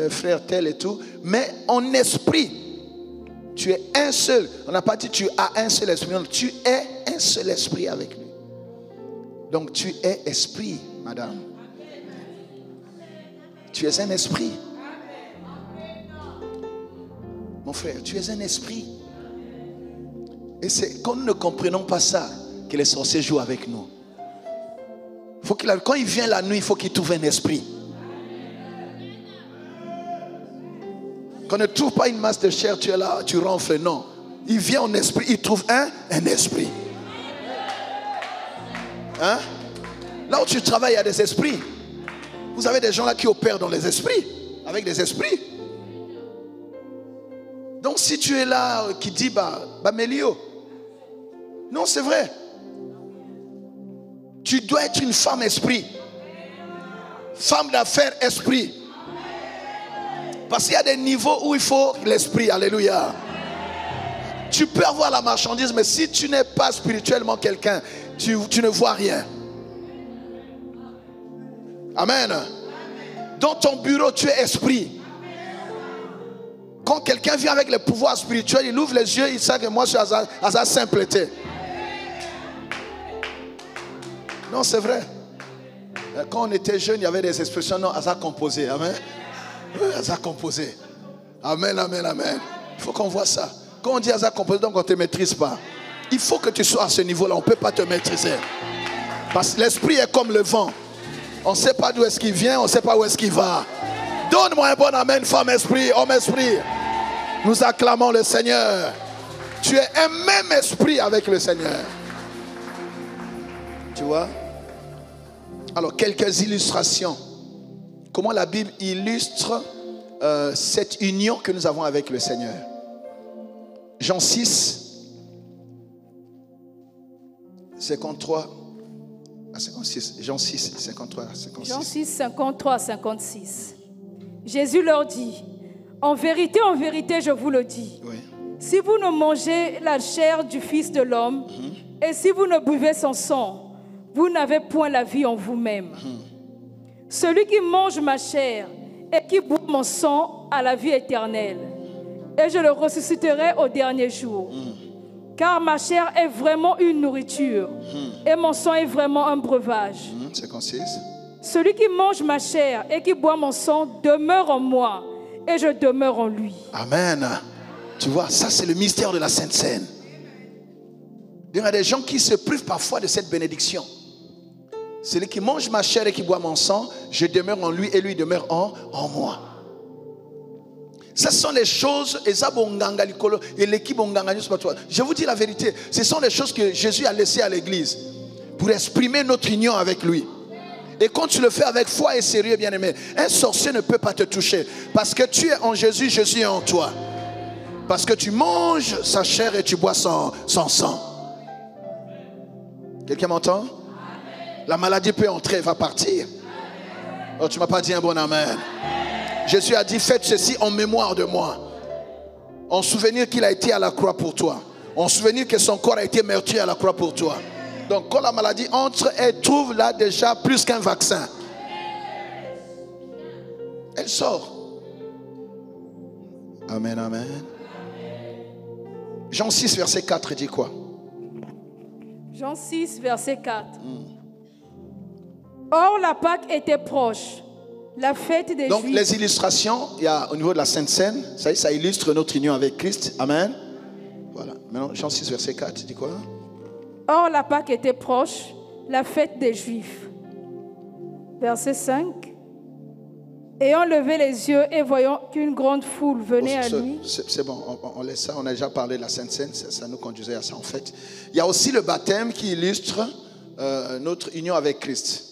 frère tel et tout. Mais en esprit, tu es un seul. On n'a pas dit tu as un seul esprit. Non, tu es un seul esprit avec lui. Donc tu es esprit, madame. Tu es un esprit. Mon frère, tu es un esprit. Et c'est quand nous ne comprenons pas ça que les sorciers jouent avec nous. Quand il vient la nuit, il faut qu'il trouve un esprit. Quand on ne trouve pas une masse de chair, tu es là, tu ronfles. Non. Il vient en esprit, il trouve un esprit. Hein? Là où tu travailles, il y a des esprits. Vous avez des gens là qui opèrent dans les esprits, avec des esprits. Donc si tu es là, qui dit, Mélio. Non, c'est vrai. Tu dois être une femme esprit. Femme d'affaires esprit. Parce qu'il y a des niveaux où il faut l'esprit. Alléluia. Tu peux avoir la marchandise, mais si tu n'es pas spirituellement quelqu'un, tu ne vois rien. Amen. Dans ton bureau, tu es esprit. Quand quelqu'un vient avec le pouvoir spirituel, il ouvre les yeux, il sait que moi je suis à sa simpleté. Non, c'est vrai. Quand on était jeune, il y avait des expressions, non, à sa composé. Amen. À sa composé. Amen, amen, amen. Il faut qu'on voit ça. Quand on dit à sa composé, donc on ne te maîtrise pas. Il faut que tu sois à ce niveau-là. On ne peut pas te maîtriser. Parce que l'esprit est comme le vent. On ne sait pas d'où est-ce qu'il vient, on ne sait pas où est-ce qu'il va. Donne-moi un bon amen, femme esprit, homme esprit. Nous acclamons le Seigneur. Tu es un même esprit avec le Seigneur. Tu vois? Alors, quelques illustrations. Comment la Bible illustre cette union que nous avons avec le Seigneur. Jean 6, 53 à 56. Jean 6, 53 à 56. Jean 6, 53 à 56. Jésus leur dit, en vérité, je vous le dis, oui. Si vous ne mangez la chair du Fils de l'homme, et si vous ne buvez son sang, vous n'avez point la vie en vous-même. Celui qui mange ma chair et qui boit mon sang a la vie éternelle, et je le ressusciterai au dernier jour. Car ma chair est vraiment une nourriture, et mon sang est vraiment un breuvage. 56. Celui qui mange ma chair et qui boit mon sang demeure en moi, et je demeure en lui. Amen. Tu vois, ça c'est le mystère de la Sainte Seine. Il y a des gens qui se privent parfois de cette bénédiction. Celui qui mange ma chair et qui boit mon sang, je demeure en lui et lui demeure en moi. Ce sont les choses, je vous dis la vérité, ce sont les choses que Jésus a laissées à l'église pour exprimer notre union avec lui. Et quand tu le fais avec foi et sérieux, bien-aimé, un sorcier ne peut pas te toucher. Parce que tu es en Jésus, Jésus est en toi. Parce que tu manges sa chair et tu bois son sang. Quelqu'un m'entend? La maladie peut entrer, va partir. Oh, tu ne m'as pas dit un bon amen. Jésus a dit, faites ceci en mémoire de moi. En souvenir qu'il a été à la croix pour toi. En souvenir que son corps a été meurtri à la croix pour toi. Donc quand la maladie entre, elle trouve là déjà plus qu'un vaccin. Elle sort. Amen, amen. Jean 6, verset 4, dit quoi? Jean 6, verset 4. Or la Pâque était proche, la fête des Donc Juifs. les illustrations, il y a au niveau de la Sainte Seine, ça illustre notre union avec Christ. Amen. Voilà. Maintenant, Jean 6, verset 4, dit quoi? Or la Pâque était proche, la fête des Juifs. Verset 5. Ayant levé les yeux et voyant qu'une grande foule venait à lui. C'est bon, on laisse ça. On a déjà parlé de la Sainte Seine, ça nous conduisait à ça en fait. Il y a aussi le baptême qui illustre notre union avec Christ.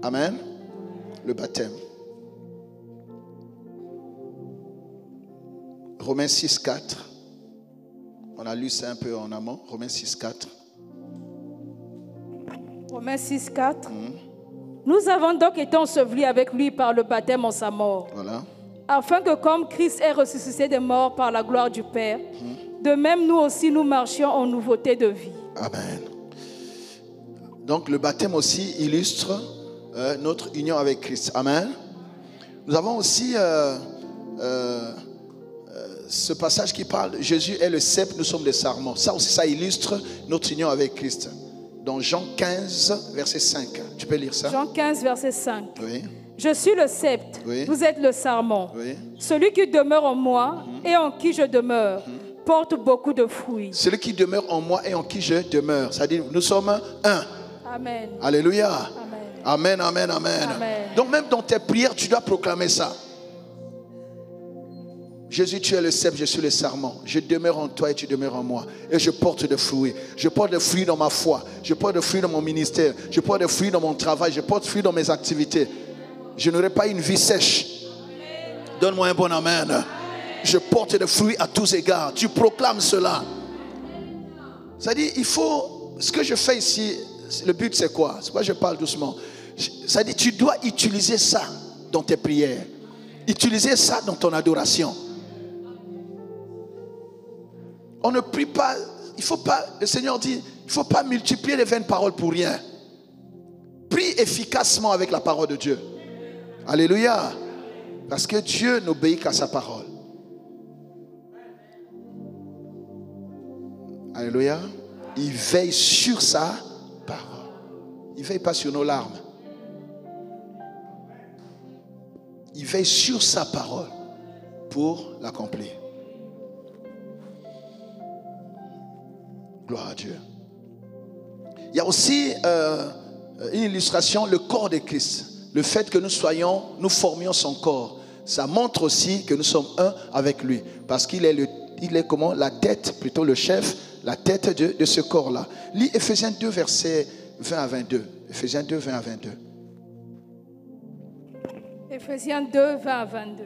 Amen. Le baptême. Romains 6, 4. On a lu ça un peu en amont. Romains 6, 4. Romains 6, 4. Nous avons donc été ensevelis avec lui par le baptême en sa mort. Voilà. Afin que comme Christ est ressuscité des morts par la gloire du Père, de même nous aussi nous marchions en nouveauté de vie. Amen. Donc le baptême aussi illustre notre union avec Christ. Amen. Nous avons aussi ce passage qui parle, Jésus est le cep, nous sommes des sarments. Ça aussi, ça illustre notre union avec Christ. Dans Jean 15, verset 5. Tu peux lire ça? Jean 15, verset 5. Oui. Je suis le sept, Oui. vous êtes le sarment. Oui. Celui qui demeure en moi et en qui je demeure porte beaucoup de fruits. Celui qui demeure en moi et en qui je demeure. C'est-à-dire, nous sommes un. Amen. Alléluia. Amen. Amen, amen, amen. Amen. Donc même dans tes prières, tu dois proclamer ça. Jésus, tu es le cep, je suis le sarment. Je demeure en toi et tu demeures en moi. Et je porte des fruits. Je porte des fruits dans ma foi. Je porte des fruits dans mon ministère. Je porte des fruits dans mon travail. Je porte des fruits dans mes activités. Je n'aurai pas une vie sèche. Donne-moi un bon amen. Je porte des fruits à tous égards. Tu proclames cela. C'est-à-dire, il faut... Ce que je fais ici, le but c'est quoi? C'est pourquoi je parle doucement. C'est-à-dire, tu dois utiliser ça dans tes prières. Utiliser ça dans ton adoration. On ne prie pas, il faut pas, le Seigneur dit, il ne faut pas multiplier les vaines paroles pour rien. Prie efficacement avec la parole de Dieu. Alléluia. Parce que Dieu n'obéit qu'à sa parole. Alléluia. Il veille sur sa parole. Il ne veille pas sur nos larmes. Il veille sur sa parole pour l'accomplir. Gloire à Dieu. Il y a aussi une illustration, le corps de Christ. Le fait que nous formions son corps. Ça montre aussi que nous sommes un avec lui. Parce qu'il est comment? La tête, plutôt le chef, la tête de ce corps-là. Lis Ephésiens 2, versets 20 à 22. Ephésiens 2, 20 à 22. Ephésiens 2, 20 à 22.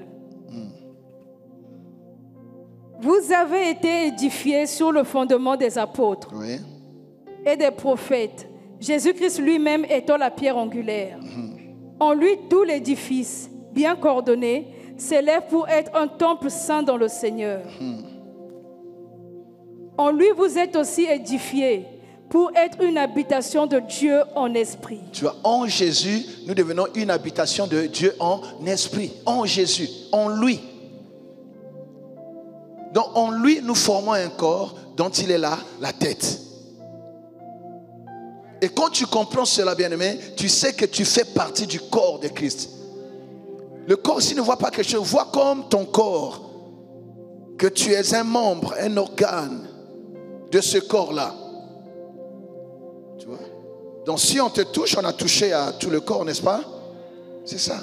Vous avez été édifiés sur le fondement des apôtres et des prophètes, Jésus-Christ lui-même étant la pierre angulaire. En lui, tout l'édifice, bien coordonné, s'élève pour être un temple saint dans le Seigneur. En lui, vous êtes aussi édifiés pour être une habitation de Dieu en esprit. Tu vois, en Jésus, nous devenons une habitation de Dieu en esprit. En Jésus, en lui. Donc en lui, nous formons un corps dont il est là, la tête. Et quand tu comprends cela, bien-aimé, tu sais que tu fais partie du corps de Christ. Le corps, s'il ne voit pas quelque chose, voit comme ton corps que tu es un membre, un organe de ce corps-là. Tu vois? Donc si on te touche, on a touché à tout le corps, n'est-ce pas? C'est ça.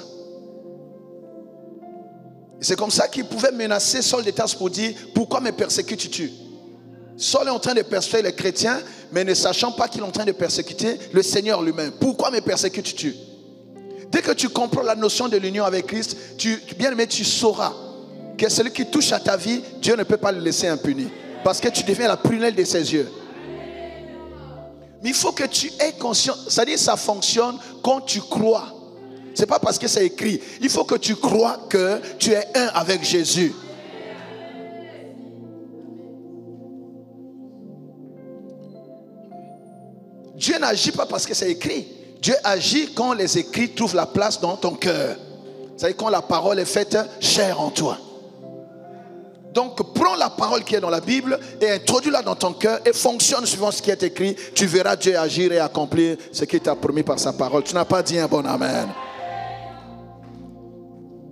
Et c'est comme ça qu'il pouvait menacer Saul de Tarse pour dire, pourquoi me persécutes-tu? Saul est en train de persécuter les chrétiens, mais ne sachant pas qu'il est en train de persécuter le Seigneur lui-même. Pourquoi me persécutes-tu? Dès que tu comprends la notion de l'union avec Christ, bien aimé, tu sauras que celui qui touche à ta vie, Dieu ne peut pas le laisser impuni. Parce que tu deviens la prunelle de ses yeux. Mais il faut que tu aies conscience, c'est-à-dire ça fonctionne quand tu crois. Ce n'est pas parce que c'est écrit. Il faut que tu crois que tu es un avec Jésus. Dieu n'agit pas parce que c'est écrit. Dieu agit quand les écrits trouvent la place dans ton cœur. C'est-à-dire quand la parole est faite chair en toi. Donc prends la parole qui est dans la Bible et introduis-la dans ton cœur et fonctionne suivant ce qui est écrit. Tu verras Dieu agir et accomplir ce qu'il t'a promis par sa parole. Tu n'as pas dit un bon amen.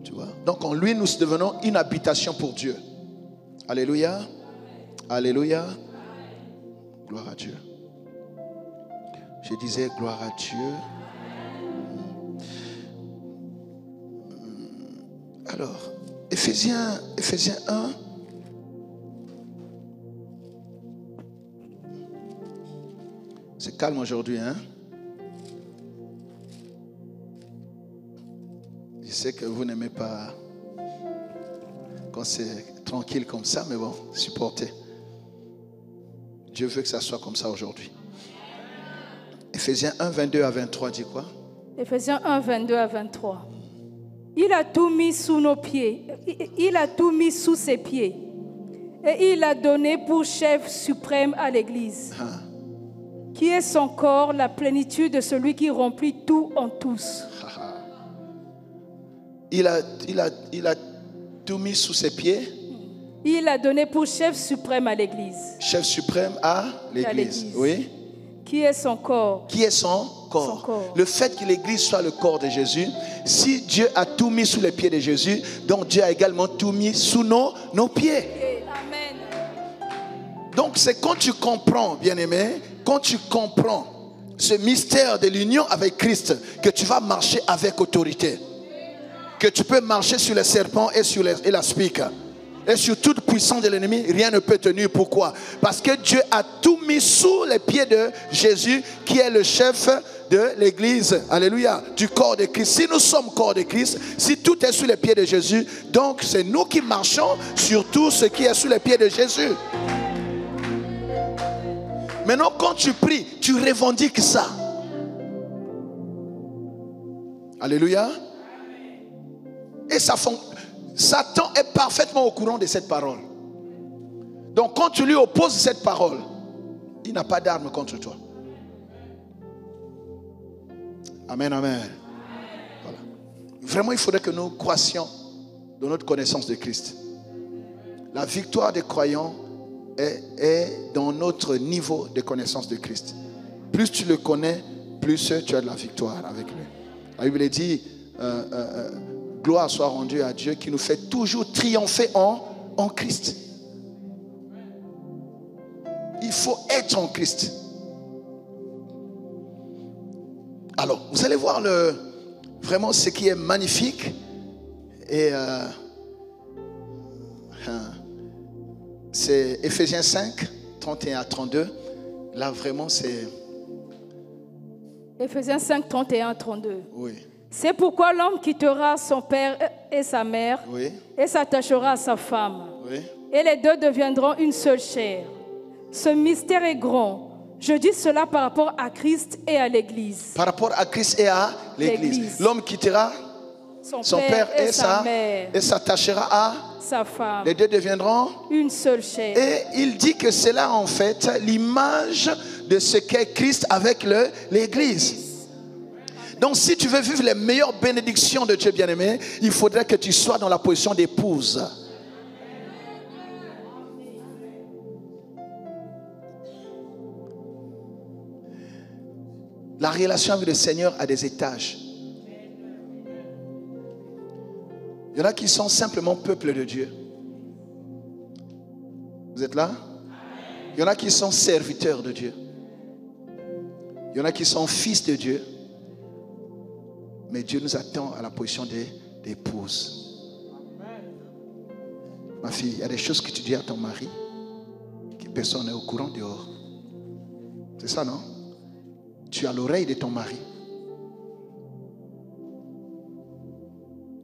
Tu vois? Donc en lui, nous devenons une habitation pour Dieu. Alléluia. Alléluia. Gloire à Dieu. Je disais gloire à Dieu. Alors, Éphésiens 1. C'est calme aujourd'hui, hein? Je sais que vous n'aimez pas quand c'est tranquille comme ça, mais bon, supportez. Dieu veut que ça soit comme ça aujourd'hui. Éphésiens 1, 22 à 23 dit quoi? Éphésiens 1, 22 à 23. Il a tout mis sous nos pieds. Il a tout mis sous ses pieds. Et il a donné pour chef suprême à l'Église, qui est son corps, la plénitude de celui qui remplit tout en tous. Il a tout mis sous ses pieds. Il a donné pour chef suprême à l'Église. Chef suprême à l'Église. Oui. Qui est son corps. Qui est son corps. Le fait que l'Église soit le corps de Jésus, si Dieu a tout mis sous les pieds de Jésus, donc Dieu a également tout mis sous nos pieds. Amen. Donc c'est quand tu comprends, bien-aimé, quand tu comprends ce mystère de l'union avec Christ, que tu vas marcher avec autorité. Que tu peux marcher sur les serpents et sur la spique. Et sur toute puissance de l'ennemi, rien ne peut tenir. Pourquoi? Parce que Dieu a tout mis sous les pieds de Jésus, qui est le chef de l'Église. Alléluia. Du corps de Christ. Si nous sommes corps de Christ, si tout est sous les pieds de Jésus, donc c'est nous qui marchons sur tout ce qui est sous les pieds de Jésus. Maintenant, quand tu pries, tu revendiques ça. Alléluia. Et ça fonctionne. Satan est parfaitement au courant de cette parole. Donc quand tu lui opposes cette parole, il n'a pas d'arme contre toi. Amen, amen. Voilà. Vraiment, il faudrait que nous croissions dans notre connaissance de Christ. La victoire des croyants est dans notre niveau de connaissance de Christ. Plus tu le connais, plus tu as de la victoire avec lui. La Bible dit... gloire soit rendue à Dieu qui nous fait toujours triompher en Christ. Il faut être en Christ. Alors, vous allez voir vraiment ce qui est magnifique. Et c'est Éphésiens 5, 31 à 32. Là, vraiment, c'est... Éphésiens 5, 31 à 32. Oui. C'est pourquoi l'homme quittera son père et sa mère, oui, et s'attachera à sa femme. Oui. Et les deux deviendront une seule chair. Ce mystère est grand. Je dis cela par rapport à Christ et à l'Église. Par rapport à Christ et à l'Église. L'homme quittera son père et sa mère et s'attachera à sa femme. Les deux deviendront une seule chair. Et il dit que c'est là en fait l'image de ce qu'est Christ avec l'Église. Donc si tu veux vivre les meilleures bénédictions de Dieu bien-aimé, il faudrait que tu sois dans la position d'épouse. La relation avec le Seigneur a des étages. Il y en a qui sont simplement peuple de Dieu. Vous êtes là? Il y en a qui sont serviteurs de Dieu. Il Il y en a qui sont fils de Dieu. Mais Dieu nous attend à la position d'épouse. Ma fille, il y a des choses que tu dis à ton mari que personne n'est au courant dehors. C'est ça, non? Tu as l'oreille de ton mari.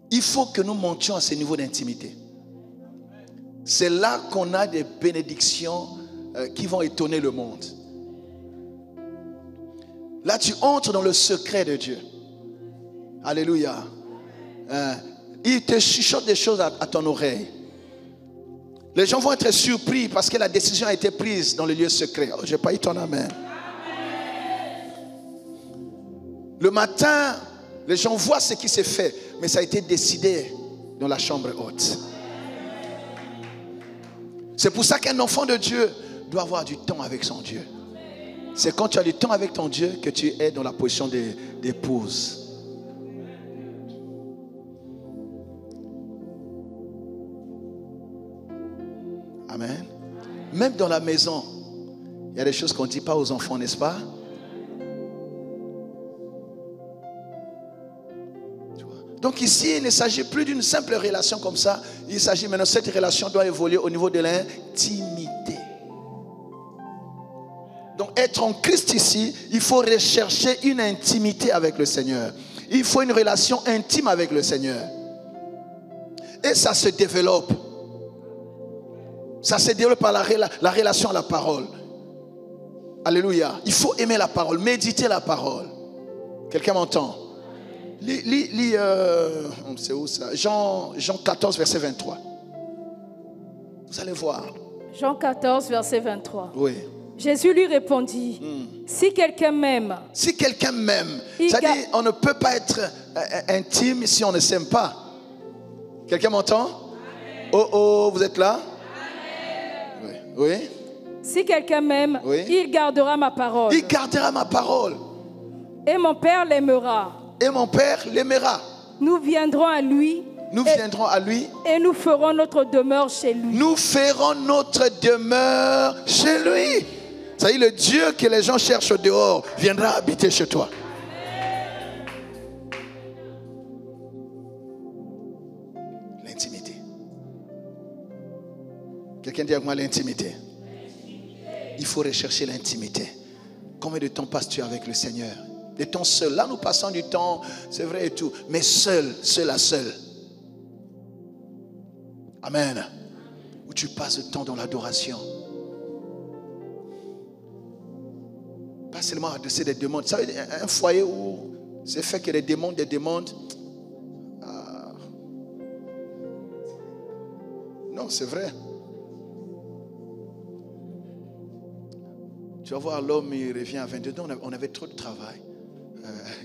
Il faut que nous montions à ce niveau d'intimité. C'est là qu'on a des bénédictions qui vont étonner le monde. Là, tu entres dans le secret de Dieu. Alléluia. Il te chuchote des choses à ton oreille. Les gens vont être surpris parce que la décision a été prise dans le lieu secret. Oh, j'ai pas eu ton amen. Le matin, les gens voient ce qui s'est fait, mais ça a été décidé dans la chambre haute. C'est pour ça qu'un enfant de Dieu doit avoir du temps avec son Dieu. C'est quand tu as du temps avec ton Dieu que tu es dans la position d'épouse. Amen. Même dans la maison, il y a des choses qu'on ne dit pas aux enfants, n'est-ce pas? Donc ici, il ne s'agit plus d'une simple relation comme ça. Il s'agit maintenant, cette relation doit évoluer au niveau de l'intimité. Donc être en Christ ici, il faut rechercher une intimité avec le Seigneur. Il faut une relation intime avec le Seigneur. Et ça se développe. Ça se développe par la relation à la parole. Alléluia. Il faut aimer la parole, méditer la parole. Quelqu'un m'entend? C'est où ça? Jean 14, verset 23. Vous allez voir. Jean 14, verset 23. Oui. Jésus lui répondit, si quelqu'un m'aime. Si quelqu'un m'aime. C'est-à-dire, on ne peut pas être intime si on ne s'aime pas. Quelqu'un m'entend? Oh, vous êtes là? Oui. Oui. Si quelqu'un m'aime, oui, il gardera ma parole. Il gardera ma parole. Et mon Père l'aimera. Et mon Père l'aimera. Nous viendrons à lui. Nous viendrons à lui. Et nous ferons notre demeure chez lui. Nous ferons notre demeure chez lui. C'est-à-dire le Dieu que les gens cherchent dehors viendra habiter chez toi. L'intimité. Quelqu'un dit avec moi l'intimité. Il faut rechercher l'intimité. Combien de temps passes-tu avec le Seigneur? Des temps seul. Là, nous passons du temps, c'est vrai et tout, mais seul à seul. Amen. Où tu passes le temps dans l'adoration. Pas seulement adresser des demandes. Ça veut dire un foyer où c'est fait que des demandes. Non, c'est vrai. Tu vas voir l'homme, il revient à 22 ans, on avait trop de travail.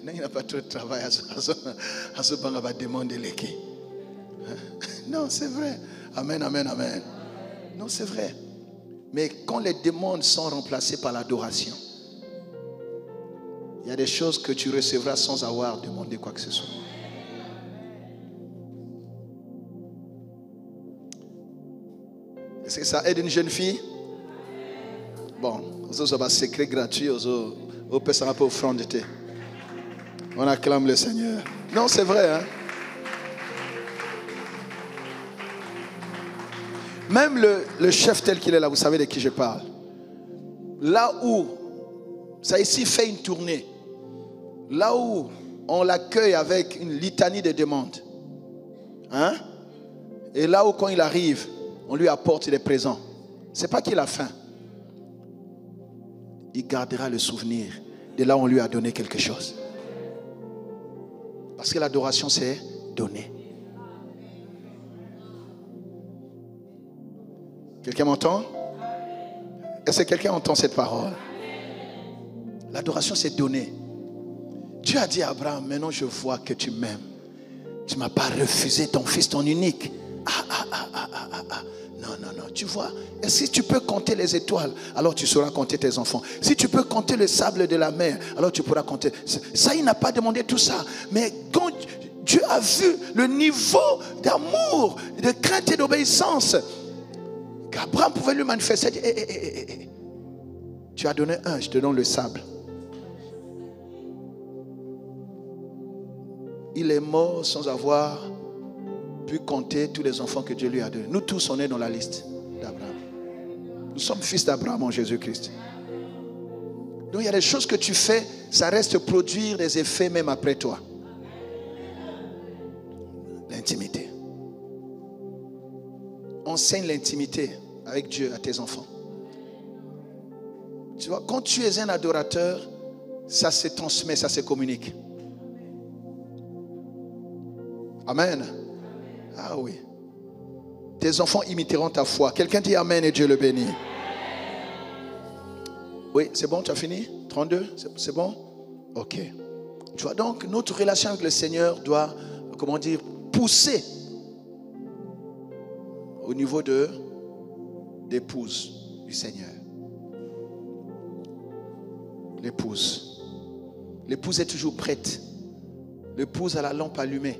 Non, il n'a pas trop de travail. À ce banc, on va demander les quais. Non, c'est vrai. Amen. Non, c'est vrai. Mais quand les demandes sont remplacées par l'adoration, il y a des choses que tu recevras sans avoir demandé quoi que ce soit. Est-ce que ça aide une jeune fille? Bon, ça va être secret gratuit, on peut s'en offrande. On acclame le Seigneur. Non, c'est vrai, hein? Même le chef tel qu'il est là, vous savez de qui je parle. Là où, ça ici fait une tournée. Là où on l'accueille avec une litanie de demandes. Hein? Et là où quand il arrive, on lui apporte des présents. C'est pas qu'il a faim. Il gardera le souvenir de là où on lui a donné quelque chose. Parce que l'adoration, c'est donner. Quelqu'un m'entend? Est-ce que quelqu'un entend cette parole? L'adoration, c'est donner. Dieu a dit à Abraham, maintenant je vois que tu m'aimes. Tu ne m'as pas refusé ton fils, ton unique. Non. Tu vois, et si tu peux compter les étoiles, alors tu sauras compter tes enfants. Si tu peux compter le sable de la mer, alors tu pourras compter. Ça, il n'a pas demandé tout ça. Mais quand Dieu a vu le niveau d'amour, de crainte et d'obéissance qu'Abraham pouvait lui manifester, il dit, tu as donné un, je te donne le sable. il est mort sans avoir pu compter tous les enfants que Dieu lui a donnés. Nous tous, on est dans la liste d'Abraham. Nous sommes fils d'Abraham en Jésus-Christ. Donc il y a des choses que tu fais, ça reste produire des effets même après toi. L'intimité. Enseigne l'intimité avec Dieu à tes enfants. Tu vois, quand tu es un adorateur, ça se transmet, ça se communique. Amen. Ah oui. Tes enfants imiteront ta foi. Quelqu'un dit Amen et Dieu le bénit. Oui, c'est bon, tu as fini? 32, c'est bon? Ok. Tu vois, donc notre relation avec le Seigneur doit, comment dire, pousser au niveau d'épouse du Seigneur. L'épouse. L'épouse est toujours prête. L'épouse a la lampe allumée.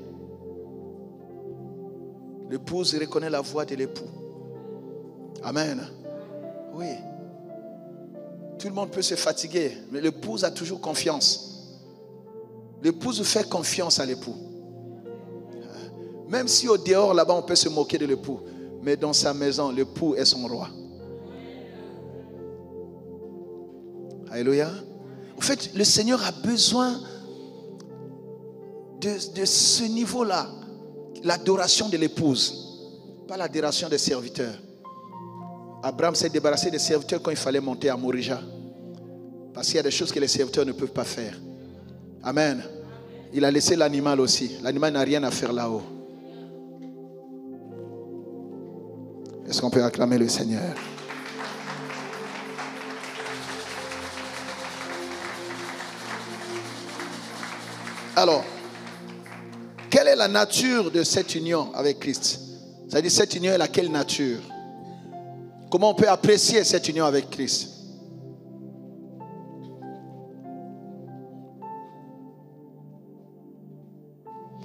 L'épouse reconnaît la voix de l'époux. Amen. Oui. Tout le monde peut se fatiguer, mais l'épouse a toujours confiance. L'épouse fait confiance à l'époux. Même si au dehors, là-bas, on peut se moquer de l'époux, mais dans sa maison, l'époux est son roi. Alléluia. En fait, le Seigneur a besoin de ce niveau-là. L'adoration de l'épouse, pas l'adoration des serviteurs. Abraham s'est débarrassé des serviteurs quand il fallait monter à Morija. Parce qu'il y a des choses que les serviteurs ne peuvent pas faire. Amen. Il a laissé l'animal aussi. L'animal n'a rien à faire là-haut. Est-ce qu'on peut acclamer le Seigneur? Alors, quelle est la nature de cette union avec Christ? C'est-à-dire, cette union est la quelle nature? Comment on peut apprécier cette union avec Christ?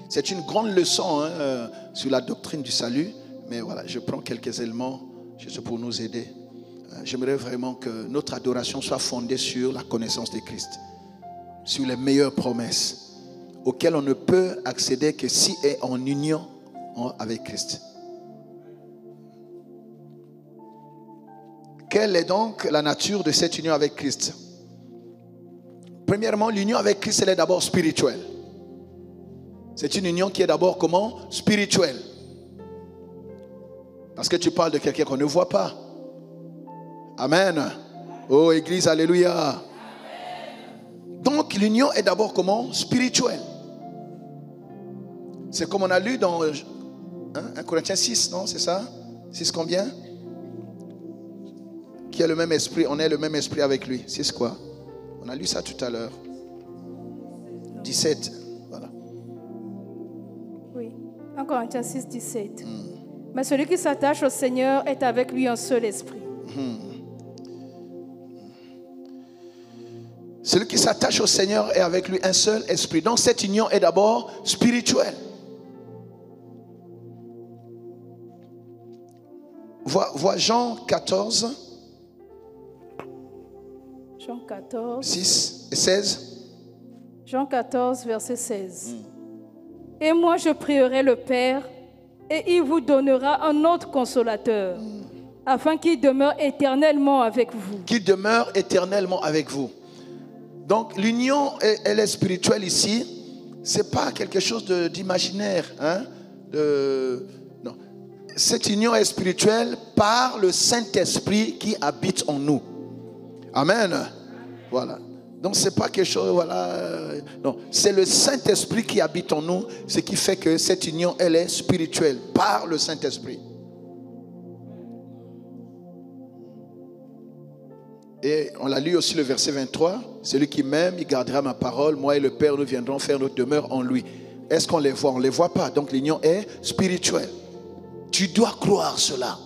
C'est une grande leçon sur la doctrine du salut. Mais voilà, je prends quelques éléments juste pour nous aider. J'aimerais vraiment que notre adoration soit fondée sur la connaissance de Christ. Sur les meilleures promesses auxquelles on ne peut accéder que si on est en union avec Christ. Quelle est donc la nature de cette union avec Christ? Premièrement, l'union avec Christ, elle est d'abord spirituelle. C'est une union qui est d'abord comment? Spirituelle. Parce que tu parles de quelqu'un qu'on ne voit pas. Amen. Oh, Église, alléluia. Amen. Donc, l'union est d'abord comment? Spirituelle. C'est comme on a lu dans 1 Corinthiens 6, non? C'est ça? 6 combien? Qui a le même esprit, on est le même esprit avec lui. 6 quoi? On a lu ça tout à l'heure. 17. Voilà. Oui. 1 Corinthiens 6, 17. Mais celui qui s'attache au Seigneur est avec lui un seul esprit. Celui qui s'attache au Seigneur est avec lui un seul esprit. Donc cette union est d'abord spirituelle. Vois Jean 14. Jean 14. 6 et 16. Jean 14, verset 16. Et moi je prierai le Père, et il vous donnera un autre consolateur, afin qu'il demeure éternellement avec vous. Qu'il demeure éternellement avec vous. Donc l'union, elle est spirituelle ici. C'est pas quelque chose d'imaginaire. Non. Cette union est spirituelle par le Saint-Esprit qui habite en nous. Amen. Voilà. Donc c'est pas quelque chose, voilà. Non, c'est le Saint-Esprit qui habite en nous, ce qui fait que cette union, elle est spirituelle par le Saint-Esprit. Et on l'a lu aussi le verset 23. Celui qui m'aime, il gardera ma parole. Moi et le Père, nous viendrons faire notre demeure en lui. Est-ce qu'on les voit? On ne les voit pas. Donc l'union est spirituelle. Tu dois croire cela.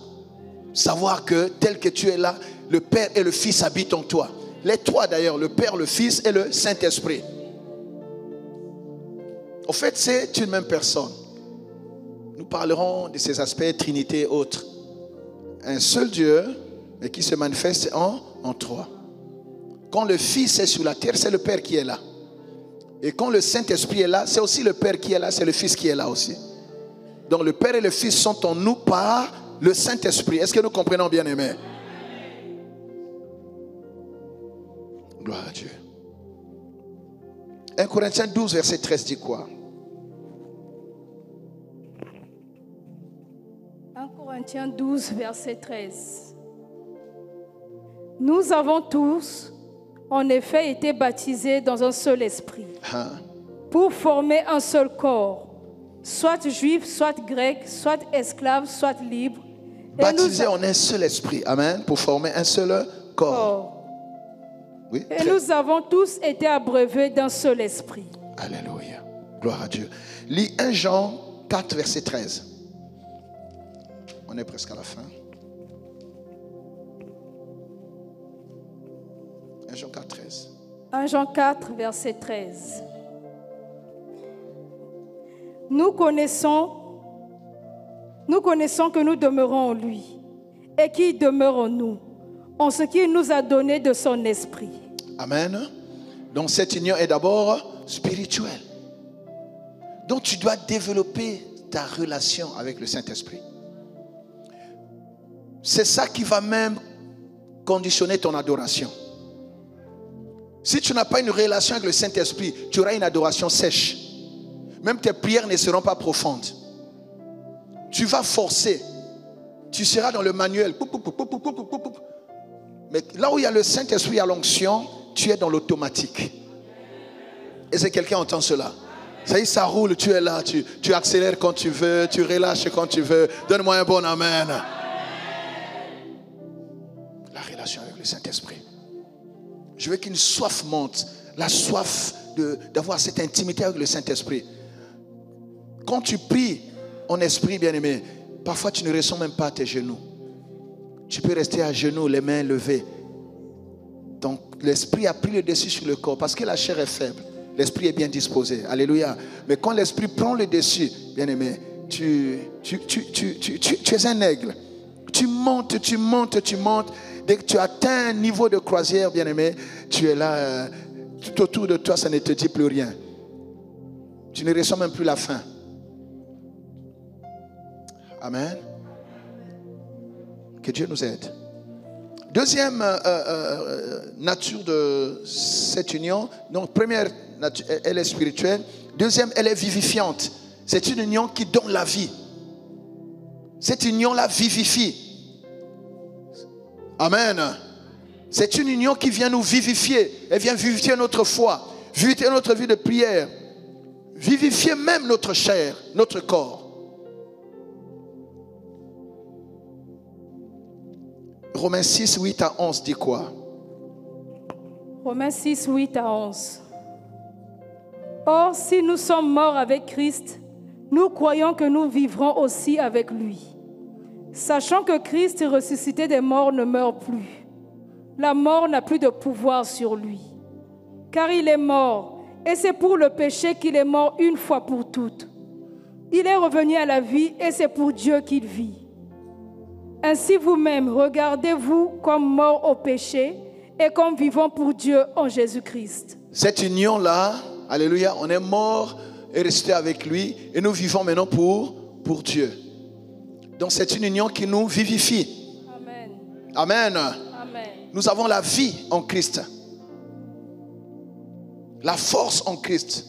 Savoir que tel que tu es là, le Père et le Fils habitent en toi. Les trois d'ailleurs, le Père, le Fils et le Saint-Esprit. En fait, c'est une même personne. Nous parlerons de ces aspects, Trinité et autres. Un seul Dieu, mais qui se manifeste en trois. Quand le Fils est sur la terre, c'est le Père qui est là. Et quand le Saint-Esprit est là, c'est aussi le Père qui est là, c'est le Fils qui est là aussi. Donc le Père et le Fils sont en nous par le Saint-Esprit. Est-ce que nous comprenons, bien-aimés? Gloire à Dieu. 1 Corinthiens 12, verset 13 dit quoi? 1 Corinthiens 12, verset 13. Nous avons tous, en effet, été baptisés dans un seul esprit, pour former un seul corps, soit juif, soit grec, soit esclave, soit libre. Baptisés en un seul esprit, amen, pour former un seul corps. Oui, et nous avons tous été abreuvés d'un seul esprit. Alléluia. Gloire à Dieu. Lis 1 Jean 4, verset 13. On est presque à la fin. 1 Jean 4, 13. 1 Jean 4, verset 13. Nous connaissons que nous demeurons en lui et qu'il demeure en nous, en ce qu'il nous a donné de son esprit. Amen. Donc cette union est d'abord spirituelle. Donc tu dois développer ta relation avec le Saint-Esprit. C'est ça qui va même conditionner ton adoration. Si tu n'as pas une relation avec le Saint-Esprit, tu auras une adoration sèche. Même tes prières ne seront pas profondes. Tu vas forcer. Tu seras dans le manuel. Mais là où il y a le Saint-Esprit, il y a l'onction, tu es dans l'automatique. Est-ce que quelqu'un entend cela? Ça y est, ça roule, tu es là, tu accélères quand tu veux, tu relâches quand tu veux. Donne-moi un bon amen. La relation avec le Saint-Esprit. Je veux qu'une soif monte, la soif d'avoir cette intimité avec le Saint-Esprit. Quand tu pries en esprit, bien-aimé, parfois tu ne ressens même pas tes genoux. Tu peux rester à genoux, les mains levées. Donc l'esprit a pris le dessus sur le corps parce que la chair est faible. L'esprit est bien disposé. Alléluia. Mais quand l'esprit prend le dessus, bien-aimé, tu es un aigle. Tu montes. Dès que tu atteins un niveau de croisière, bien-aimé, tu es là. Tout autour de toi, ça ne te dit plus rien. Tu ne ressens même plus la faim. Amen. Que Dieu nous aide. Deuxième nature de cette union. Donc première, elle est spirituelle. Deuxième, elle est vivifiante. C'est une union qui donne la vie. Cette union-là vivifie. Amen. C'est une union qui vient nous vivifier. Elle vient vivifier notre foi, vivifier notre vie de prière, vivifier même notre chair, notre corps. Romains 6, 8 à 11 dit quoi? Romains 6, 8 à 11. Or, si nous sommes morts avec Christ, nous croyons que nous vivrons aussi avec lui. Sachant que Christ, ressuscité des morts, ne meurt plus. La mort n'a plus de pouvoir sur lui. Car il est mort, et c'est pour le péché qu'il est mort une fois pour toutes. Il est revenu à la vie, et c'est pour Dieu qu'il vit. Ainsi vous-même, regardez-vous comme morts au péché et comme vivants pour Dieu en Jésus-Christ. Cette union-là, alléluia, on est mort et resté avec lui et nous vivons maintenant pour Dieu. Donc c'est une union qui nous vivifie. Amen. Amen. Amen. Nous avons la vie en Christ. La force en Christ.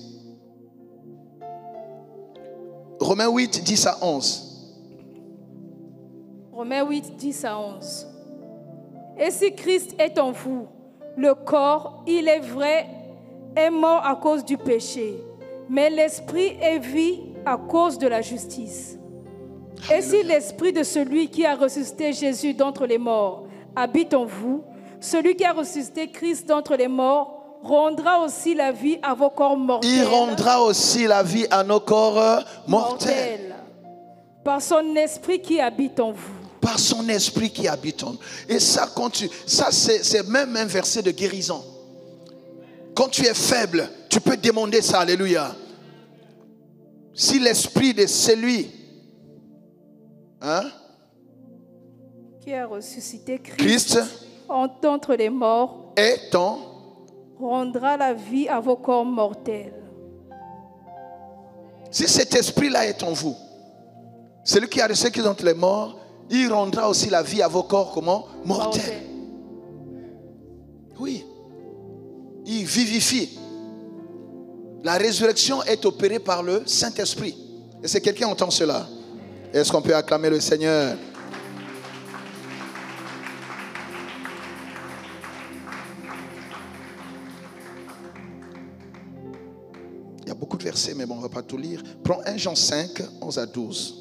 Romains 8, 10 à 11. Romains 8, 10 à 11. Et si Christ est en vous, le corps, il est vrai, est mort à cause du péché, mais l'esprit est vie à cause de la justice. Et si l'esprit de celui qui a ressuscité Jésus d'entre les morts habite en vous, celui qui a ressuscité Christ d'entre les morts rendra aussi la vie à vos corps mortels. Il rendra aussi la vie à nos corps mortels. Par son esprit qui habite en vous. Par son esprit qui habite en nous. Et ça, c'est même un verset de guérison. Quand tu es faible, tu peux demander ça, alléluia. Si l'esprit de celui qui a ressuscité Christ d'entre les morts est en rendra la vie à vos corps mortels. Si cet esprit-là est en vous, celui qui a ressuscité qui est entre les morts, il rendra aussi la vie à vos corps comment? Mortels. Oui. Il vivifie. La résurrection est opérée par le Saint-Esprit. Est-ce que quelqu'un entend cela? Est-ce qu'on peut acclamer le Seigneur? Il y a beaucoup de versets, mais bon, on ne va pas tout lire. Prends 1 Jean 5, 11 à 12.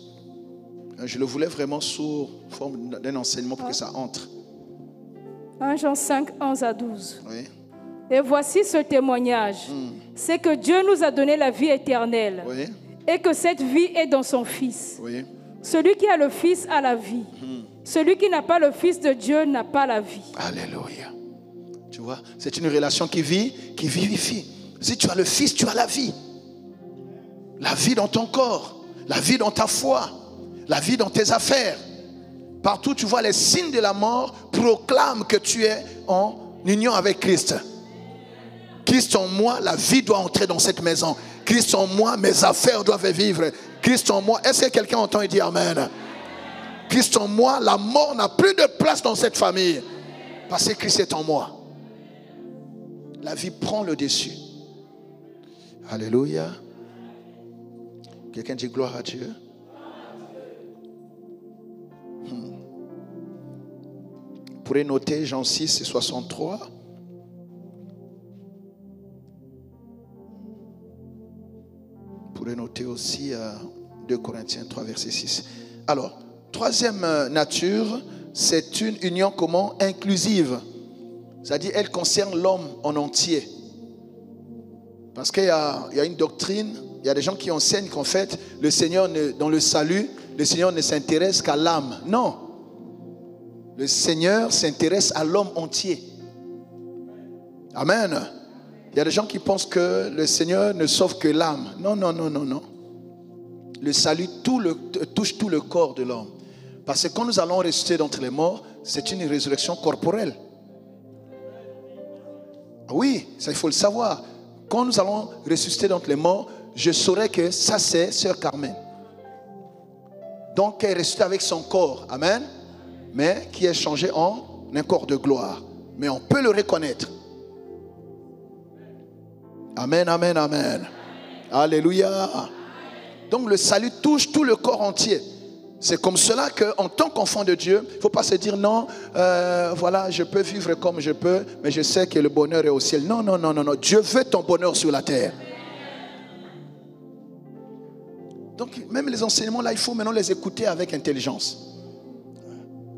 Je le voulais vraiment sous forme d'un enseignement pour que ça entre. 1 Jean 5, 11 à 12. Oui. Et voici ce témoignage. C'est que Dieu nous a donné la vie éternelle. Oui. Et que cette vie est dans son Fils. Oui. Celui qui a le Fils a la vie. Celui qui n'a pas le Fils de Dieu n'a pas la vie. Alléluia. Tu vois, c'est une relation qui vivifie. Si tu as le Fils, tu as la vie. La vie dans ton corps. La vie dans ta foi. La vie dans tes affaires. Partout tu vois les signes de la mort, proclame que tu es en union avec Christ. Christ en moi, la vie doit entrer dans cette maison. Christ en moi, mes affaires doivent vivre. Christ en moi, est-ce que quelqu'un entend et dit Amen? Christ en moi, la mort n'a plus de place dans cette famille. Parce que Christ est en moi. La vie prend le dessus. Alléluia. Quelqu'un dit gloire à Dieu. Vous pourrez noter Jean 6 et 63. Vous pourrez noter aussi 2 Corinthiens 3 verset 6. Alors, troisième nature, c'est une union comment? Inclusive. C'est-à-dire, elle concerne l'homme en entier. Parce qu'il y a une doctrine, il y a des gens qui enseignent qu'en fait, le Seigneur, dans le salut, le Seigneur ne s'intéresse qu'à l'âme. Non. Le Seigneur s'intéresse à l'homme entier. Amen. Il y a des gens qui pensent que le Seigneur ne sauve que l'âme. Non, non, non, non, non. Le salut touche tout le corps de l'homme. Parce que quand nous allons ressusciter d'entre les morts, c'est une résurrection corporelle. Oui, ça il faut le savoir. Quand nous allons ressusciter d'entre les morts, je saurai que ça c'est Sœur Carmen. Donc elle est ressuscitée avec son corps. Amen. Mais qui est changé en un corps de gloire. Mais on peut le reconnaître. Amen, amen, amen. Alléluia. Donc le salut touche tout le corps entier. C'est comme cela qu'en tant qu'enfant de Dieu, il ne faut pas se dire non, voilà, je peux vivre comme je peux, mais je sais que le bonheur est au ciel. Non, non, non, non, non. Dieu veut ton bonheur sur la terre. Donc même les enseignements là, il faut maintenant les écouter avec intelligence.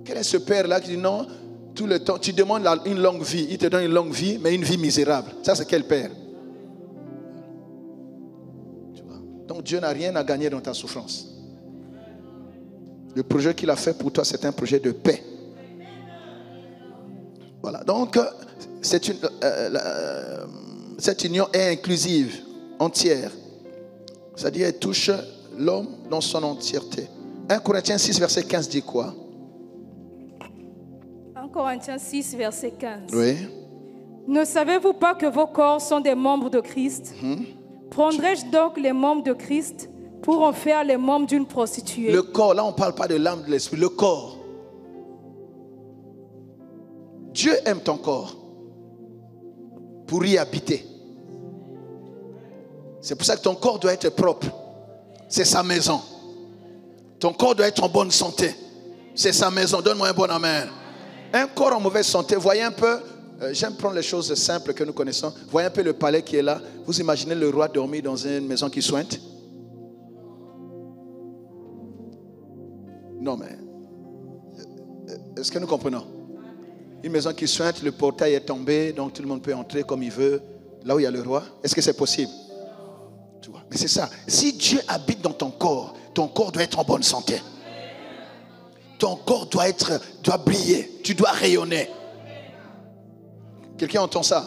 Quel est ce père-là qui dit non, tout le temps, tu demandes une longue vie, il te donne une longue vie, mais une vie misérable. Ça, c'est quel père? Tu vois? Donc Dieu n'a rien à gagner dans ta souffrance. Le projet qu'il a fait pour toi, c'est un projet de paix. Voilà, donc cette union est inclusive, entière. C'est-à-dire, elle touche l'homme dans son entièreté. 1 Corinthiens 6, verset 15 dit quoi? 1 Corinthiens 6, verset 15. Oui. Ne savez-vous pas que vos corps sont des membres de Christ? Prendrais-je donc les membres de Christ pour en faire les membres d'une prostituée? Le corps, là on ne parle pas de l'âme, de l'esprit, le corps. Dieu aime ton corps pour y habiter. C'est pour ça que ton corps doit être propre. C'est sa maison. Ton corps doit être en bonne santé. C'est sa maison. Donne-moi un bon amen. Un corps en mauvaise santé, voyez un peu, j'aime prendre les choses simples que nous connaissons. Voyez un peu le palais qui est là. Vous imaginez le roi dormir dans une maison qui sointe? Non mais, est-ce que nous comprenons? Une maison qui sointe, le portail est tombé, donc tout le monde peut entrer comme il veut, là où il y a le roi. Est-ce que c'est possible? Tu vois? Mais c'est ça. Si Dieu habite dans ton corps doit être en bonne santé. Ton corps doit briller, tu dois rayonner. Quelqu'un entend ça?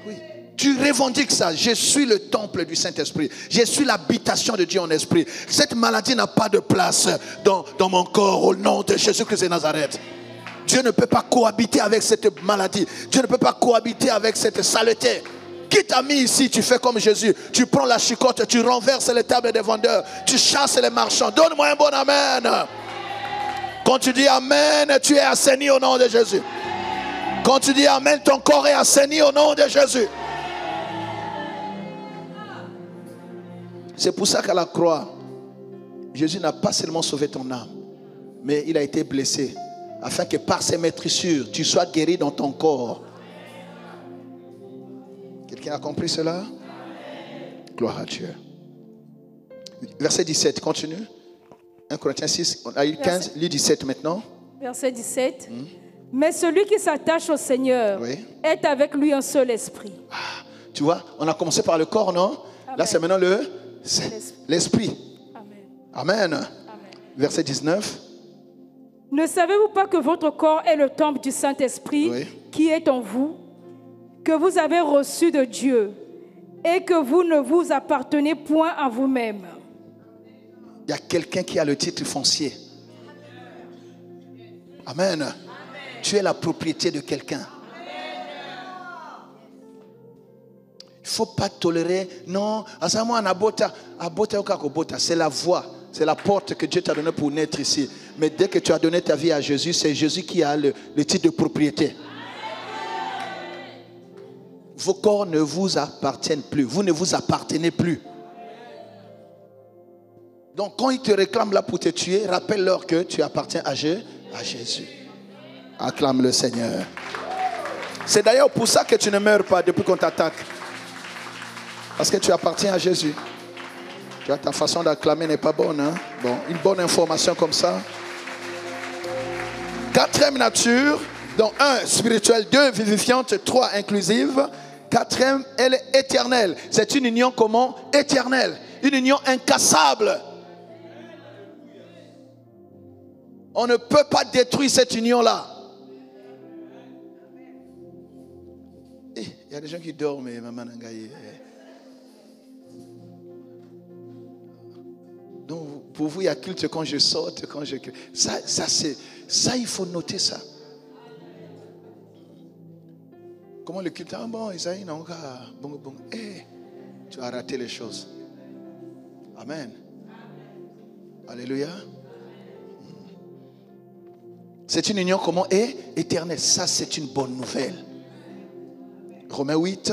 Oui. Tu revendiques ça. Je suis le temple du Saint-Esprit. Je suis l'habitation de Dieu en esprit. Cette maladie n'a pas de place dans mon corps au nom de Jésus-Christ de Nazareth. Dieu ne peut pas cohabiter avec cette maladie. Dieu ne peut pas cohabiter avec cette saleté. Qui t'a mis ici? Tu fais comme Jésus. Tu prends la chicotte, tu renverses les tables des vendeurs, tu chasses les marchands. Donne-moi un bon amen. Quand tu dis amen, tu es assaini au nom de Jésus. Quand tu dis amen, ton corps est assaini au nom de Jésus. C'est pour ça qu'à la croix, Jésus n'a pas seulement sauvé ton âme, mais il a été blessé, afin que par ses maîtrissures, tu sois guéri dans ton corps. Quelqu'un a compris cela? Gloire à Dieu. Verset 17, continue. 1 Corinthiens 6, on a eu 15, lis 17 maintenant. Verset 17. Mais celui qui s'attache au Seigneur est avec lui un seul esprit. Ah, tu vois, on a commencé par le corps, non? Amen. Là, c'est maintenant l'esprit. Amen. Amen. Verset 19. Ne savez-vous pas que votre corps est le temple du Saint-Esprit qui est en vous, que vous avez reçu de Dieu et que vous ne vous appartenez point à vous-même? Il y a quelqu'un qui a le titre foncier. Amen. Amen. Tu es la propriété de quelqu'un. Il ne faut pas tolérer. Non, c'est la voie. C'est la porte que Dieu t'a donnée pour naître ici. Mais dès que tu as donné ta vie à Jésus, c'est Jésus qui a le titre de propriété. Vos corps ne vous appartiennent plus. Vous ne vous appartenez plus. Donc quand ils te réclament là pour te tuer, rappelle-leur que tu appartiens à Jésus. Acclame le Seigneur. C'est d'ailleurs pour ça que tu ne meurs pas depuis qu'on t'attaque. Parce que tu appartiens à Jésus. Tu vois, ta façon d'acclamer n'est pas bonne. Hein? Bon, une bonne information comme ça. Quatrième nature. Donc 1, spirituelle. 2, vivifiante. 3, inclusive. Quatrième, elle est éternelle. C'est une union comment? Éternelle. Une union incassable. On ne peut pas détruire cette union-là. Il y a des gens qui dorment, maman Nangaye. Donc, pour vous, il y a culte quand je saute, quand je... Ça, il faut noter ça. Comment le culte? Ah bon, Isaïe, non, bon. Tu as raté les choses. Amen. Alléluia. C'est une union comment est éternelle. Ça, c'est une bonne nouvelle. Romains 8.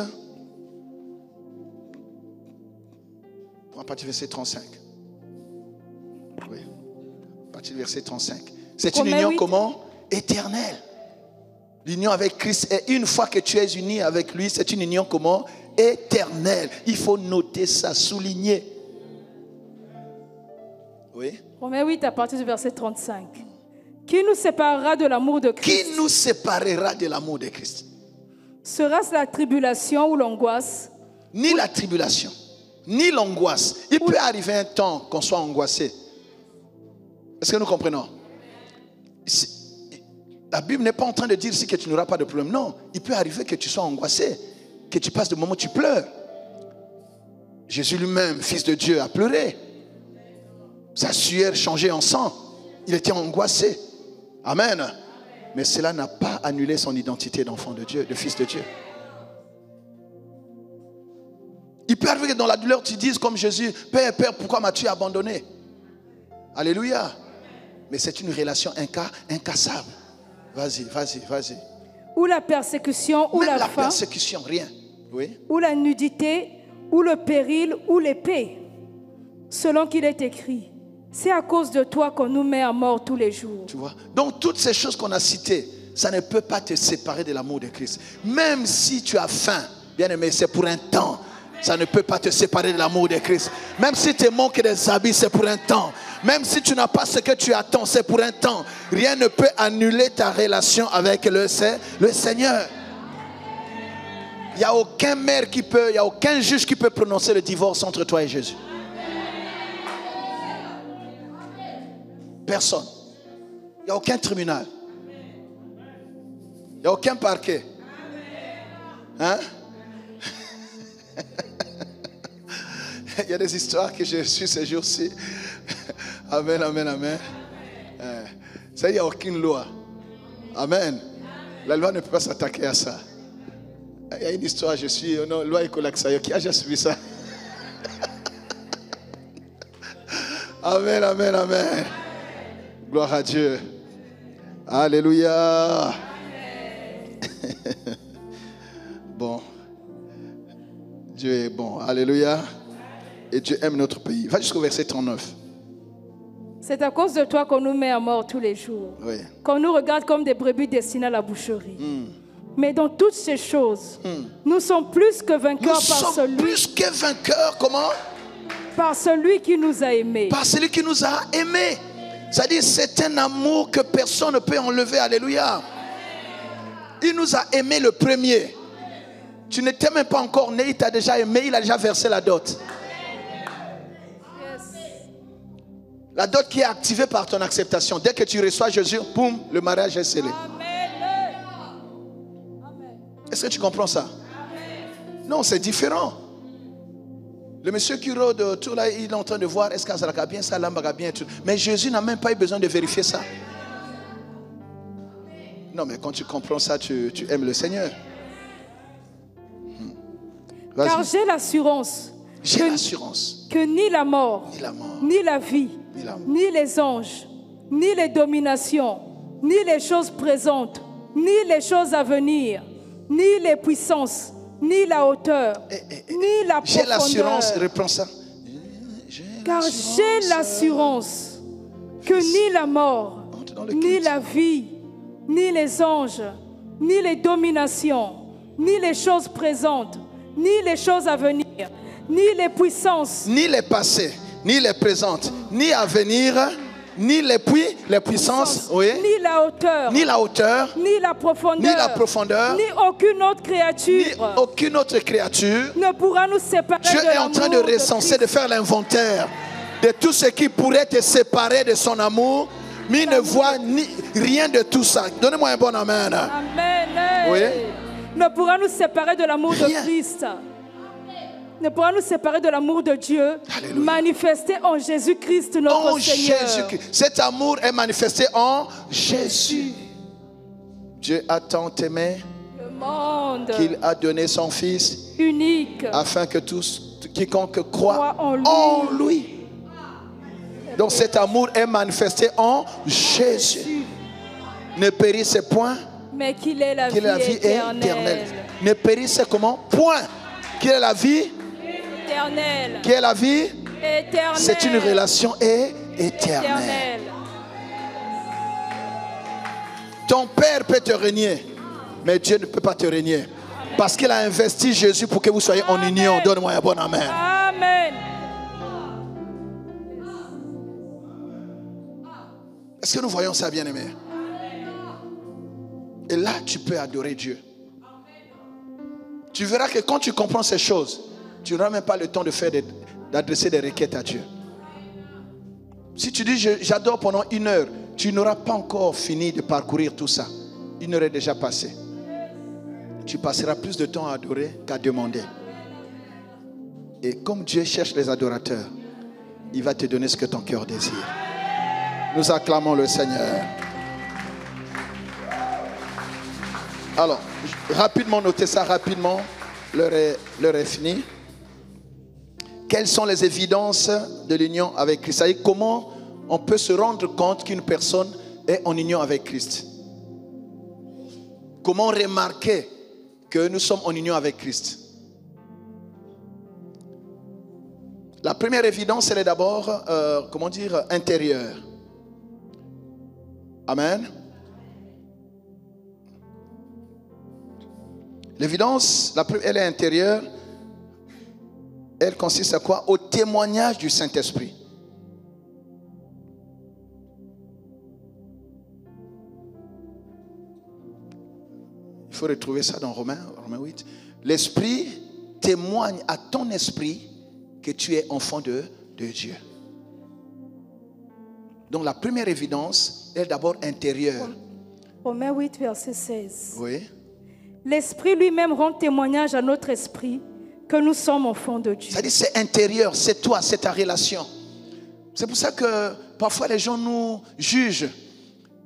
À partir du verset 35. Oui. À partir du verset 35. C'est une union comment? Éternelle. L'union avec Christ est une fois que tu es uni avec lui, c'est une union comment? Éternelle. Il faut noter ça, souligner. Oui. Romains 8 à partir du verset 35. Qui nous séparera de l'amour de Christ? Qui nous séparera de l'amour de Christ? Sera-ce la tribulation ou l'angoisse? Ni la tribulation, ni l'angoisse. Il peut arriver un temps qu'on soit angoissé. Est-ce que nous comprenons? La Bible n'est pas en train de dire ici que tu n'auras pas de problème. Non, il peut arriver que tu sois angoissé, que tu passes des moments où tu pleures. Jésus lui-même, fils de Dieu, a pleuré. Sa sueur changeait en sang. Il était angoissé. Amen. Mais cela n'a pas annulé son identité d'enfant de Dieu, de fils de Dieu. Il peut arriver que dans la douleur, tu dises comme Jésus, Père, Père, pourquoi m'as-tu abandonné? Alléluia. Mais c'est une relation incassable. Vas-y. Ou la persécution, ou même la faim, persécution, rien. Oui. ou la nudité, ou le péril, ou l'épée. Selon qu'il est écrit, c'est à cause de toi qu'on nous met à mort tous les jours. Tu vois? Donc toutes ces choses qu'on a citées, ça ne peut pas te séparer de l'amour de Christ. Même si tu as faim, bien aimé, c'est pour un temps. Ça ne peut pas te séparer de l'amour de Christ. Même si tu manques des habits, c'est pour un temps. Même si tu n'as pas ce que tu attends, c'est pour un temps. Rien ne peut annuler ta relation avec le Seigneur. Il n'y a aucun maire il n'y a aucun juge qui peut prononcer le divorce entre toi et Jésus. Personne. Il n'y a aucun tribunal. Il n'y a aucun parquet. Hein? Il y a des histoires que j'ai reçues ces jours-ci. Amen. Ça, il n'y a aucune loi. Amen. La loi ne peut pas s'attaquer à ça. Il y a une histoire, je suis non, loi et Kolaksayo. Qui a déjà suivi ça? Amen, amen, amen. Gloire à Dieu. Alléluia. Bon. Dieu est bon. Alléluia. Et Dieu aime notre pays. Va jusqu'au verset 39. C'est à cause de toi qu'on nous met à mort tous les jours. Oui. Qu'on nous regarde comme des brebis destinées à la boucherie. Mais dans toutes ces choses, nous sommes plus que vainqueurs plus que vainqueurs, comment? Par celui qui nous a aimés. Par celui qui nous a aimés. C'est-à-dire, c'est un amour que personne ne peut enlever. Alléluia. Il nous a aimés le premier. Tu n'étais même pas encore né, il t'a déjà aimé, il a déjà versé la dot. La dot qui est activée par ton acceptation. Dès que tu reçois Jésus, boum, le mariage est scellé. Est-ce que tu comprends ça? Non, c'est différent. Le monsieur qui rôde tout là, il est en train de voir est-ce que ça va bien, ça va bien, tout. Mais Jésus n'a même pas eu besoin de vérifier ça. Non, mais quand tu comprends ça, tu aimes le Seigneur. Car j'ai l'assurance. Que ni la mort, ni la vie, ni les anges, ni les dominations, ni les choses présentes, ni les choses à venir, ni les puissances, ni la hauteur, ni la profondeur. J'ai l'assurance, reprends ça. Car j'ai l'assurance que ni la mort, ni la vie, ni les anges, ni les dominations, ni les choses présentes, ni les choses à venir, ni les puissances, ni les passés, ni les présentes, ni à venir, ni les puissances, oui, ni la hauteur, ni la profondeur, ni aucune autre créature, ne pourra nous séparer. Dieu est en train de recenser, de faire l'inventaire de tout ce qui pourrait te séparer de son amour, mais il ne voit rien de tout ça. Donnez-moi un bon amen. Amen. Oui. Ne pourra nous séparer de l'amour de Christ. Ne pourra nous séparer de l'amour de Dieu. Alléluia. Manifesté en Jésus-Christ notre Seigneur. Jésus-Christ. Cet amour est manifesté en Jésus. Dieu a tant aimé le monde qu'il a donné son Fils unique afin que quiconque croit en lui. Donc cet amour est manifesté en Jésus. Ne périssez point, mais qu'il est la vie éternelle. Ne périssez comment? Point. Qu'il est la vie éternelle. Qui est la vie éternelle. C'est une relation éternelle. Ton père peut te régner, mais Dieu ne peut pas te régner. Parce qu'il a investi Jésus pour que vous soyez en union. Donne-moi un bon amen. Amen. Est-ce que nous voyons ça, bien-aimé? Et là, tu peux adorer Dieu. Tu verras que quand tu comprends ces choses, tu n'auras même pas le temps d'adresser des requêtes à Dieu. Si tu dis j'adore pendant 1 heure, tu n'auras pas encore fini de parcourir tout ça. 1 heure est déjà passée. Tu passeras plus de temps à adorer qu'à demander. Et comme Dieu cherche les adorateurs, il va te donner ce que ton cœur désire. Nous acclamons le Seigneur. Alors, rapidement, notez ça rapidement. L'heure est finie. Quelles sont les évidences de l'union avec Christ? C'est-à-dire comment on peut se rendre compte qu'une personne est en union avec Christ? Comment remarquer que nous sommes en union avec Christ? La première évidence, elle est d'abord, intérieure. Amen. L'évidence, elle est intérieure. Elle consiste à quoi? Au témoignage du Saint-Esprit. Il faut retrouver ça dans Romains 8. L'Esprit témoigne à ton esprit que tu es enfant de Dieu. Donc la première évidence est d'abord intérieure. Romains 8, verset 16. Oui. L'Esprit lui-même rend témoignage à notre esprit que nous sommes enfants de Dieu. C'est-à-dire c'est intérieur, c'est toi, c'est ta relation. C'est pour ça que parfois les gens nous jugent.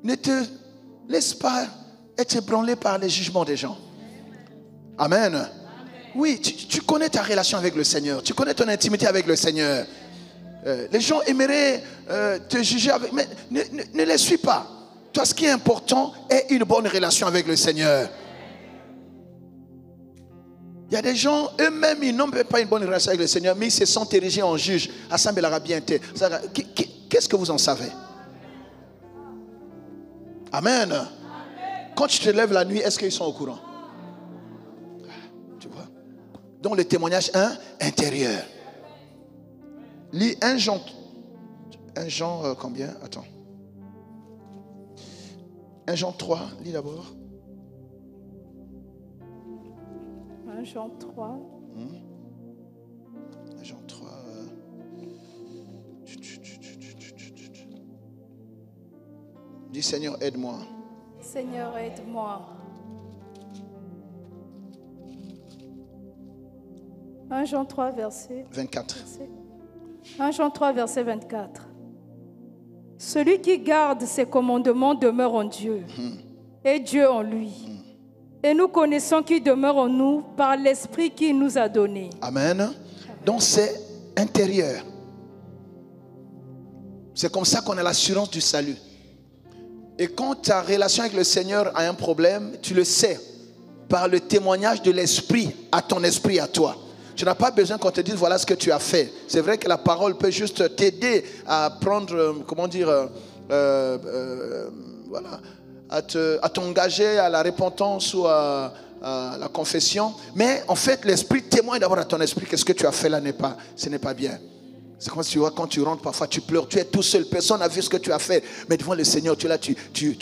Ne te laisse pas être ébranlé par les jugements des gens. Amen. Oui, tu connais ta relation avec le Seigneur. Tu connais ton intimité avec le Seigneur. Les gens aimeraient te juger avec... Mais ne les suis pas. Toi, ce qui est important est une bonne relation avec le Seigneur. Il y a des gens, eux-mêmes, ils n'ont pas une bonne relation avec le Seigneur, mais ils se sont érigés en juge. Qu'est-ce que vous en savez? Amen. Quand tu te lèves la nuit, est-ce qu'ils sont au courant? Tu vois? Donc le témoignage intérieur. Lis 1 Jean combien? Attends. 1 Jean 3, lis d'abord. 1 Jean 3. 1 Jean 3. Dis Seigneur, aide-moi. Seigneur, aide-moi. 1 Jean 3, verset 24. 1 Jean 3, verset 24. Celui qui garde ses commandements demeure en Dieu, et Dieu en lui. Et nous connaissons qu'il demeure en nous par l'Esprit qu'il nous a donné. Amen. Donc c'est intérieur. C'est comme ça qu'on a l'assurance du salut. Et quand ta relation avec le Seigneur a un problème, tu le sais par le témoignage de l'Esprit à ton esprit, à toi. Tu n'as pas besoin qu'on te dise voilà ce que tu as fait. C'est vrai que la parole peut juste t'aider à prendre, voilà, à t'engager à la repentance ou à la confession. Mais en fait, l'Esprit témoigne d'abord à ton esprit que ce que tu as fait là ce n'est pas bien. C'est comme si tu vois, quand tu rentres, parfois tu pleures, tu es tout seul, personne n'a vu ce que tu as fait. Mais devant le Seigneur, tu es là, tu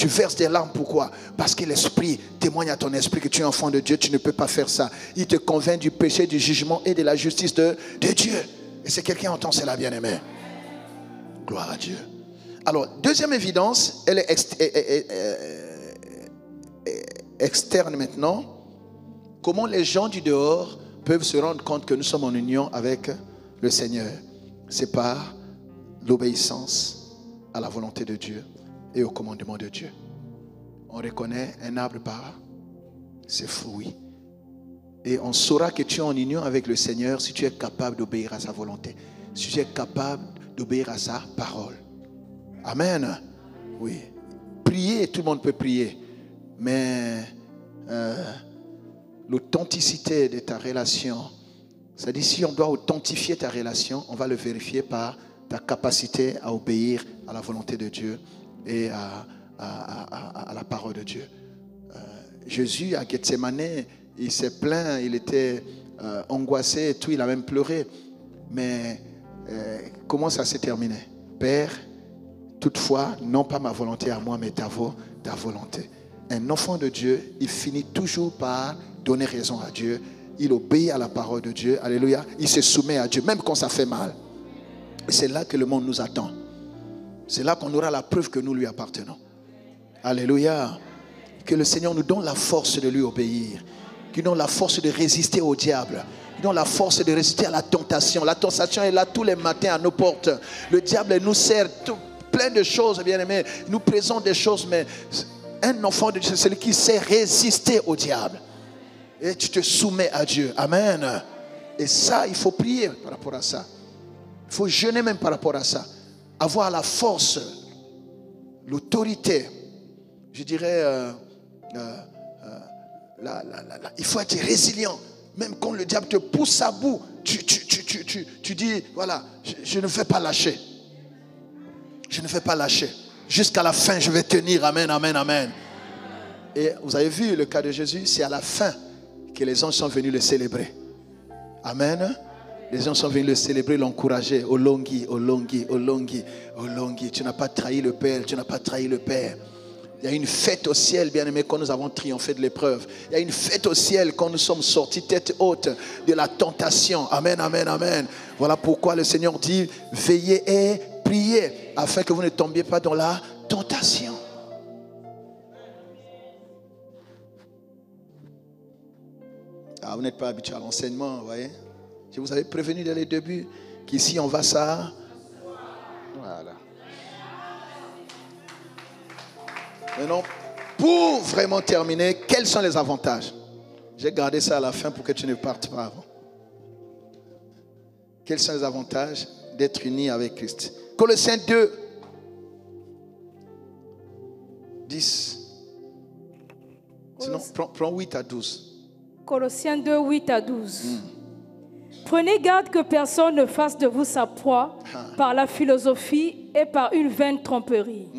verses des larmes. Pourquoi? Parce que l'Esprit témoigne à ton esprit que tu es enfant de Dieu, tu ne peux pas faire ça. Il te convainc du péché, du jugement et de la justice de Dieu. Et c'est quelqu'un entend cela, bien-aimé. Gloire à Dieu. Alors, deuxième évidence, elle est externe maintenant. Comment les gens du dehors peuvent se rendre compte que nous sommes en union avec le Seigneur? C'est par l'obéissance à la volonté de Dieu et au commandement de Dieu. On reconnaît un arbre par ses fruits. Et on saura que tu es en union avec le Seigneur si tu es capable d'obéir à sa volonté. Si tu es capable d'obéir à sa parole. Amen. Oui. Prier, tout le monde peut prier. Mais l'authenticité de ta relation, c'est-à-dire si on doit authentifier ta relation, on va le vérifier par ta capacité à obéir à la volonté de Dieu et à la parole de Dieu. Jésus à Gethsémane, il s'est plaint, il était angoissé et tout, il a même pleuré. Mais comment ça s'est terminé? Père, toutefois, non pas ma volonté à moi, mais ta volonté. Un enfant de Dieu, il finit toujours par donner raison à Dieu. Il obéit à la parole de Dieu. Alléluia. Il se soumet à Dieu, même quand ça fait mal. Et c'est là que le monde nous attend. C'est là qu'on aura la preuve que nous lui appartenons. Alléluia. Que le Seigneur nous donne la force de lui obéir. Qu'il nous donne la force de résister au diable. Qu'il nous donne la force de résister à la tentation. La tentation est là tous les matins à nos portes. Le diable nous sert plein de choses, bien aimés. Il nous présente des choses, mais un enfant de Dieu, c'est celui qui sait résister au diable. Et tu te soumets à Dieu. Amen. Et ça, il faut prier par rapport à ça. Il faut jeûner même par rapport à ça. Avoir la force, l'autorité. Je dirais, il faut être résilient. Même quand le diable te pousse à bout, tu dis, voilà, je ne vais pas lâcher. Je ne vais pas lâcher. Jusqu'à la fin, je vais tenir. Amen, amen, amen. Et vous avez vu le cas de Jésus, c'est à la fin que les anges sont venus le célébrer. Amen. Les anges sont venus le célébrer, l'encourager. Olongi, Olongi, Olongi, Olongi. Tu n'as pas trahi le Père, tu n'as pas trahi le Père. Il y a une fête au ciel, bien-aimés, quand nous avons triomphé de l'épreuve. Il y a une fête au ciel quand nous sommes sortis tête haute de la tentation. Amen, amen, amen. Voilà pourquoi le Seigneur dit, veillez et priez, afin que vous ne tombiez pas dans la tentation. Ah, vous n'êtes pas habitué à l'enseignement, vous voyez. Je vous avais prévenu dès le début qu'ici on va ça. Voilà. Maintenant, pour vraiment terminer, quels sont les avantages? J'ai gardé ça à la fin pour que tu ne partes pas avant. Quels sont les avantages d'être unis avec Christ? Colossiens 2, 10. Sinon, prends 8 à 12. Colossiens 2, 8 à 12. Prenez garde que personne ne fasse de vous sa proie par la philosophie et par une vaine tromperie,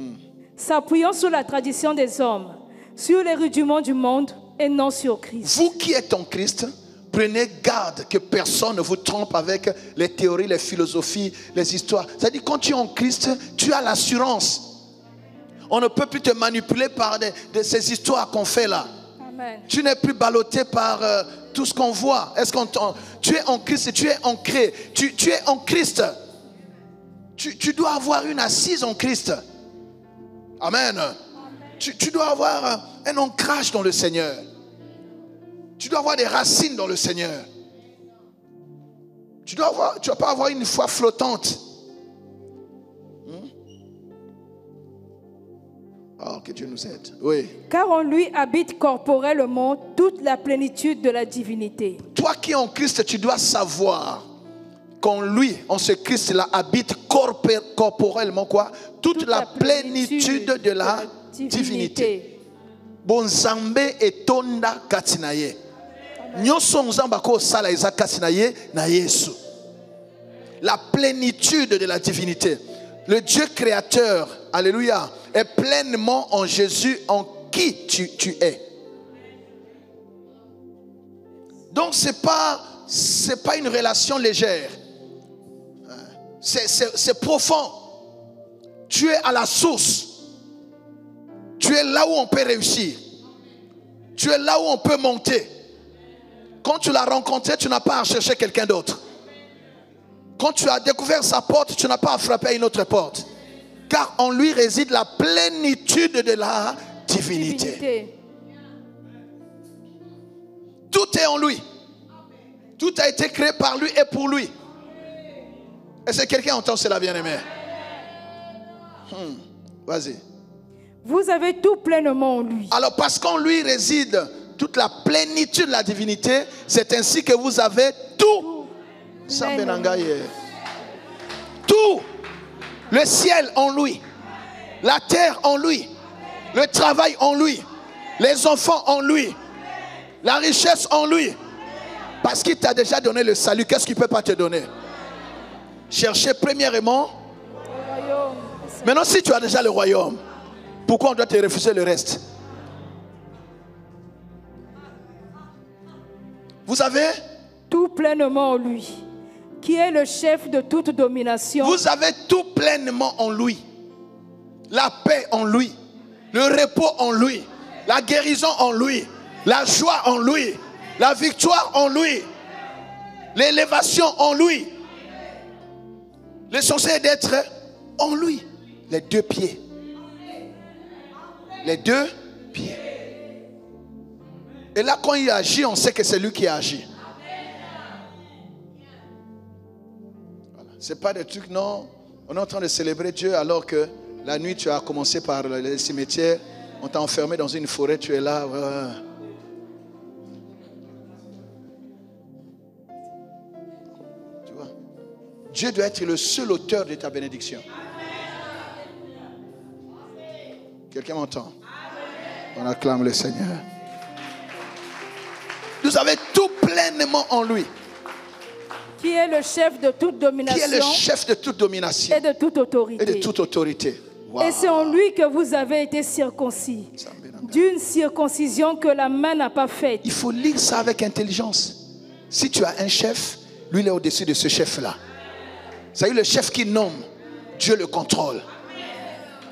s'appuyant sur la tradition des hommes, sur les rudiments du monde et non sur Christ. Vous qui êtes en Christ, prenez garde que personne ne vous trompe avec les théories, les philosophies, les histoires. C'est-à-dire, quand tu es en Christ, tu as l'assurance. On ne peut plus te manipuler par de ces histoires qu'on fait là. Amen. Tu n'es plus ballotté par tout ce qu'on voit. Tu es en Christ et tu es ancré. Tu es en Christ. Tu dois avoir une assise en Christ. Amen. Tu dois avoir un ancrage dans le Seigneur. Tu dois avoir des racines dans le Seigneur. Tu ne dois pas avoir une foi flottante. Oh, que Dieu nous aide. Oui. Car en lui habite corporellement toute la plénitude de la divinité. Toi qui es en Christ, tu dois savoir qu'en lui, en ce Christ-là, habite corporellement quoi? Toute la plénitude de la divinité. Bonzambe etonda katinaye. Nyoso nzamba ko sala eza katinaye na Yesu. La plénitude de la divinité. Le Dieu créateur, alléluia, est pleinement en Jésus, en qui tu es. Donc c'est pas une relation légère. C'est profond. Tu es à la source. Tu es là où on peut réussir. Tu es là où on peut monter. Quand tu l'as rencontré, tu n'as pas à chercher quelqu'un d'autre. Quand tu as découvert sa porte, tu n'as pas à frapper à une autre porte. Car en lui réside la plénitude de la divinité. Tout est en lui. Tout a été créé par lui et pour lui. Est-ce que quelqu'un entend cela, bien-aimé? Vas-y. Vous avez tout pleinement en lui. Alors parce qu'en lui réside toute la plénitude de la divinité, c'est ainsi que vous avez tout. Tout. Le ciel en lui. La terre en lui. Le travail en lui. Les enfants en lui. La richesse en lui. Parce qu'il t'a déjà donné le salut. Qu'est-ce qu'il ne peut pas te donner? Cherchez premièrement. Maintenant, si tu as déjà le royaume, pourquoi on doit te refuser le reste? Vous avez tout pleinement en lui, qui est le chef de toute domination. Vous avez tout pleinement en lui. La paix en lui. Le repos en lui. La guérison en lui. La joie en lui. La victoire en lui. L'élévation en lui. L'essentiel est d'être en lui. Les deux pieds. Les deux pieds. Et là, quand il agit, on sait que c'est lui qui agit. Voilà. Ce n'est pas des trucs, non. On est en train de célébrer Dieu alors que la nuit, tu as commencé par les cimetières. On t'a enfermé dans une forêt, tu es là. Tu vois? Dieu doit être le seul auteur de ta bénédiction. Quelqu'un m'entend? On acclame le Seigneur. Vous avez tout pleinement en lui. Qui est le chef de toute domination. Qui est le chef de toute domination. Et de toute autorité. Et de toute autorité. Wow. Et c'est en lui que vous avez été circoncis. D'une circoncision que la main n'a pas faite. Il faut lire ça avec intelligence. Si tu as un chef, lui il est au-dessus de ce chef-là. C'est le chef qui nomme. Dieu le contrôle.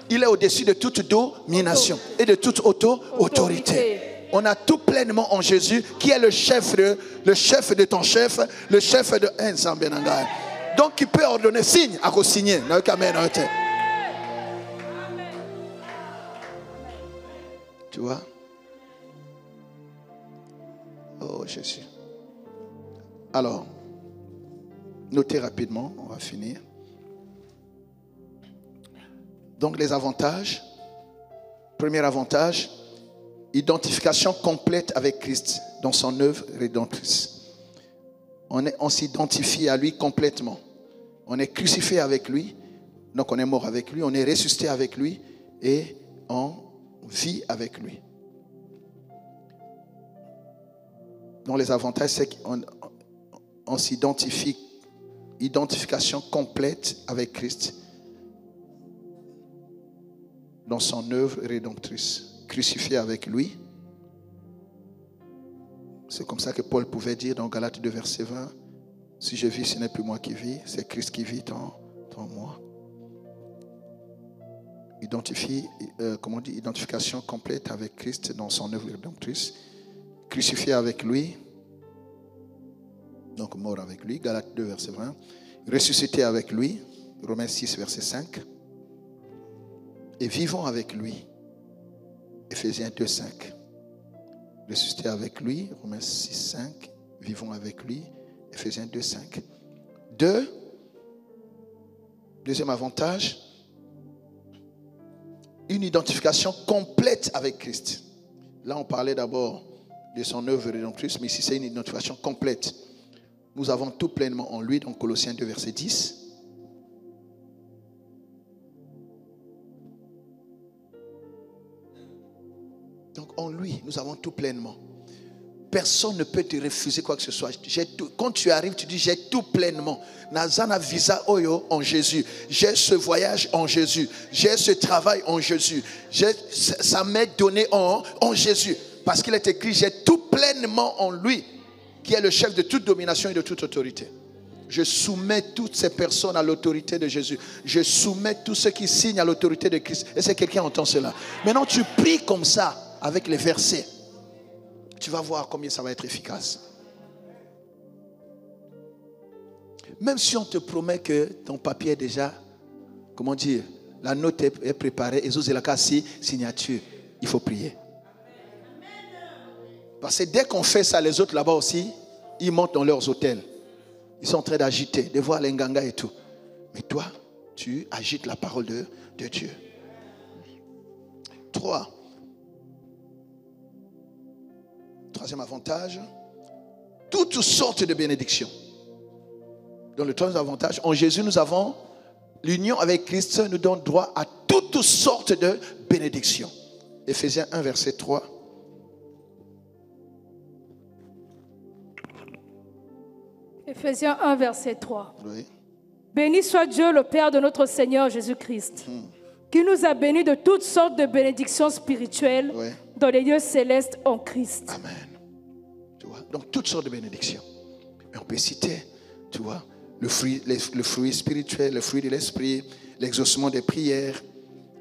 Il est au-dessus de toute domination et de toute autorité. On a tout pleinement en Jésus qui est le chef de ton chef, le chef de donc il peut ordonner signe à co-signer. Tu vois? Oh Jésus. Alors, notez rapidement, on va finir. Donc les avantages. Premier avantage, Identification complète avec Christ dans son œuvre rédemptrice. On s'identifie à lui complètement. On est crucifié avec lui, donc on est mort avec lui, on est ressuscité avec lui et on vit avec lui. Donc les avantages, c'est qu'on s'identifie, identification complète avec Christ dans son œuvre rédemptrice. Crucifié avec lui. C'est comme ça que Paul pouvait dire dans Galates 2, verset 20, si je vis, ce n'est plus moi qui vis, c'est Christ qui vit en moi. Identification complète avec Christ dans son œuvre rédemptrice. Crucifié avec lui, donc mort avec lui, Galates 2, verset 20. Ressuscité avec lui, Romains 6, verset 5. Et vivons avec lui, Éphésiens 2, 5. Ressuscité avec lui, Romains 6, 5. Vivons avec lui, Éphésiens 2, 5. Deuxième avantage, une identification complète avec Christ. Là, on parlait d'abord de son œuvre rédemptrice, mais ici, c'est une identification complète. Nous avons tout pleinement en lui, donc Colossiens 2, verset 10. Donc en lui, nous avons tout pleinement. Personne ne peut te refuser quoi que ce soit. Quand tu arrives, tu dis j'ai tout pleinement. Nazana visa oyo en Jésus. J'ai ce voyage en Jésus. J'ai ce travail en Jésus. Ça m'est donné en Jésus. Parce qu'il est écrit j'ai tout pleinement en lui, qui est le chef de toute domination et de toute autorité. Je soumets toutes ces personnes à l'autorité de Jésus. Je soumets tous ceux qui signent à l'autorité de Christ. Est-ce que quelqu'un entend cela? Maintenant, tu pries comme ça, avec les versets. Tu vas voir combien ça va être efficace. Même si on te promet que ton papier est déjà, comment dire, la note est préparée, et Zozelakasi, signature, il faut prier. Parce que dès qu'on fait ça, les autres là-bas aussi, ils montent dans leurs hôtels. Ils sont en train d'agiter, de voir les nganga et tout. Mais toi, tu agites la parole de Dieu. 3. Troisième avantage, toutes sortes de bénédictions. Dans le troisième avantage, en Jésus, nous avons l'union avec Christ, nous donne droit à toutes sortes de bénédictions. Éphésiens 1, verset 3. Éphésiens 1, verset 3. Oui. Béni soit Dieu, le Père de notre Seigneur Jésus-Christ, qui nous a bénis de toutes sortes de bénédictions spirituelles dans les lieux célestes en Christ. Amen. Tu vois, donc toutes sortes de bénédictions. Mais on peut citer, tu vois, le fruit spirituel, le fruit de l'esprit, l'exaucement des prières,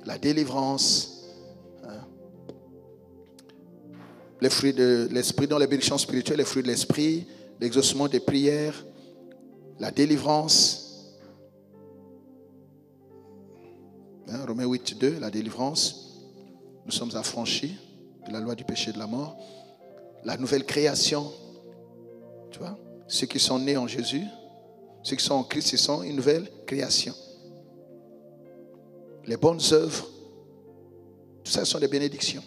la délivrance, les fruits de l'esprit, dans les bénédictions spirituelles, les fruits de l'esprit, l'exaucement des prières, la délivrance. Romains 8, 2, la délivrance. Nous sommes affranchis de la loi du péché et de la mort. La nouvelle création. Tu vois, ceux qui sont nés en Jésus, ceux qui sont en Christ, ils sont une nouvelle création. Les bonnes œuvres, tout ça sont des bénédictions.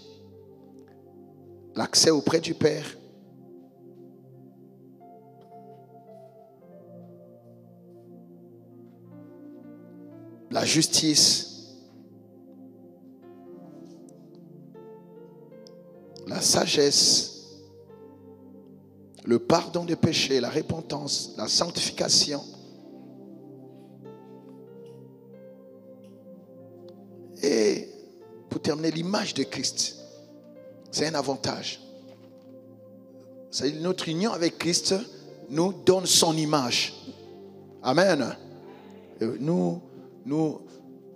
L'accès auprès du Père. La justice. La sagesse. Le pardon des péchés, la repentance, la sanctification. Et pour terminer, l'image de Christ. C'est un avantage. C'est-à-dire notre union avec Christ nous donne son image. Amen. Nous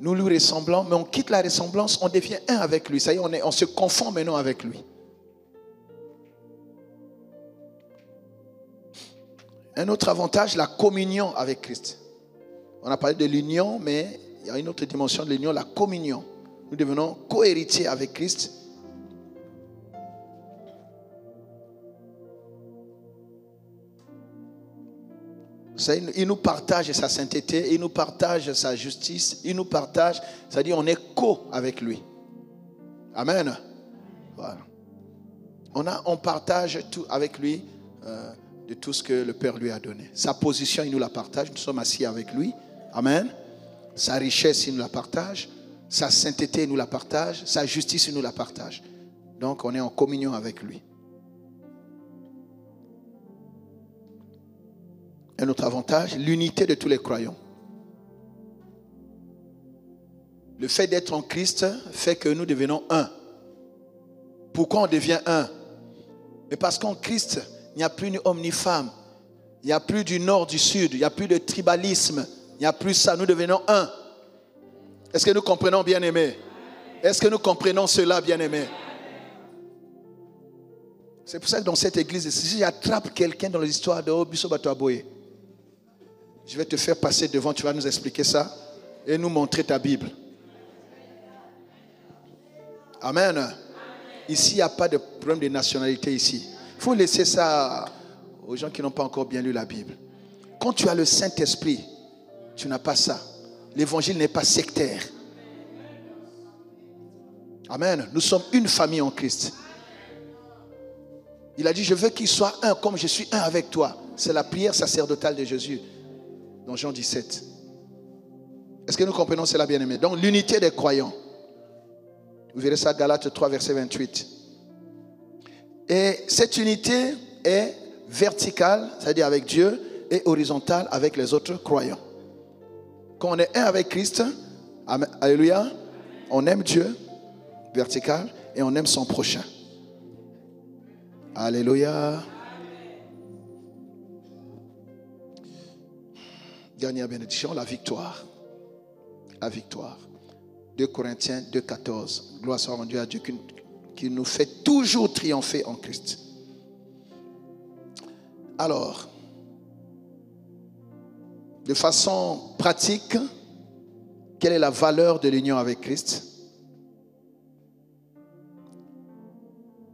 lui ressemblons, mais on quitte la ressemblance, on devient un avec lui. Ça y est, on se confond maintenant avec lui. Un autre avantage, la communion avec Christ. On a parlé de l'union, mais il y a une autre dimension de l'union, la communion. Nous devenons co-héritiers avec Christ. Il nous partage sa sainteté, il nous partage sa justice, il nous partage, c'est-à-dire on est co avec lui. Amen. Voilà. On partage tout avec lui de tout ce que le Père lui a donné. Sa position, il nous la partage. Nous sommes assis avec lui. Amen. Sa richesse, il nous la partage. Sa sainteté, il nous la partage. Sa justice, il nous la partage. Donc, on est en communion avec lui. Un autre avantage, l'unité de tous les croyants. Le fait d'être en Christ fait que nous devenons un. Pourquoi on devient un? Mais parce qu'en Christ, il n'y a plus ni homme ni femme. Il n'y a plus du nord, du sud. Il n'y a plus de tribalisme. Il n'y a plus ça. Nous devenons un. Est-ce que nous comprenons, bien-aimés? Est-ce que nous comprenons cela, bien-aimés? C'est pour ça que dans cette église, si j'attrape quelqu'un dans l'histoire de Obiso Batoaboye, je vais te faire passer devant, tu vas nous expliquer ça et nous montrer ta Bible. Amen. Ici, il n'y a pas de problème de nationalité ici. Il faut laisser ça aux gens qui n'ont pas encore bien lu la Bible. Quand tu as le Saint-Esprit, tu n'as pas ça. L'évangile n'est pas sectaire. Amen. Nous sommes une famille en Christ. Il a dit, je veux qu'il soit un comme je suis un avec toi. C'est la prière sacerdotale de Jésus dans Jean 17. Est-ce que nous comprenons cela, bien-aimés? Donc, l'unité des croyants. Vous verrez ça, Galates 3, verset 28. Et cette unité est verticale, c'est-à-dire avec Dieu, et horizontale avec les autres croyants. Quand on est un avec Christ, alléluia, on aime Dieu, vertical, et on aime son prochain. Alléluia. Dernière bénédiction, la victoire. La victoire. 2 Corinthiens 2, 14. Gloire soit rendue à Dieu qui nous fait toujours triompher en Christ. Alors, de façon pratique, quelle est la valeur de l'union avec Christ?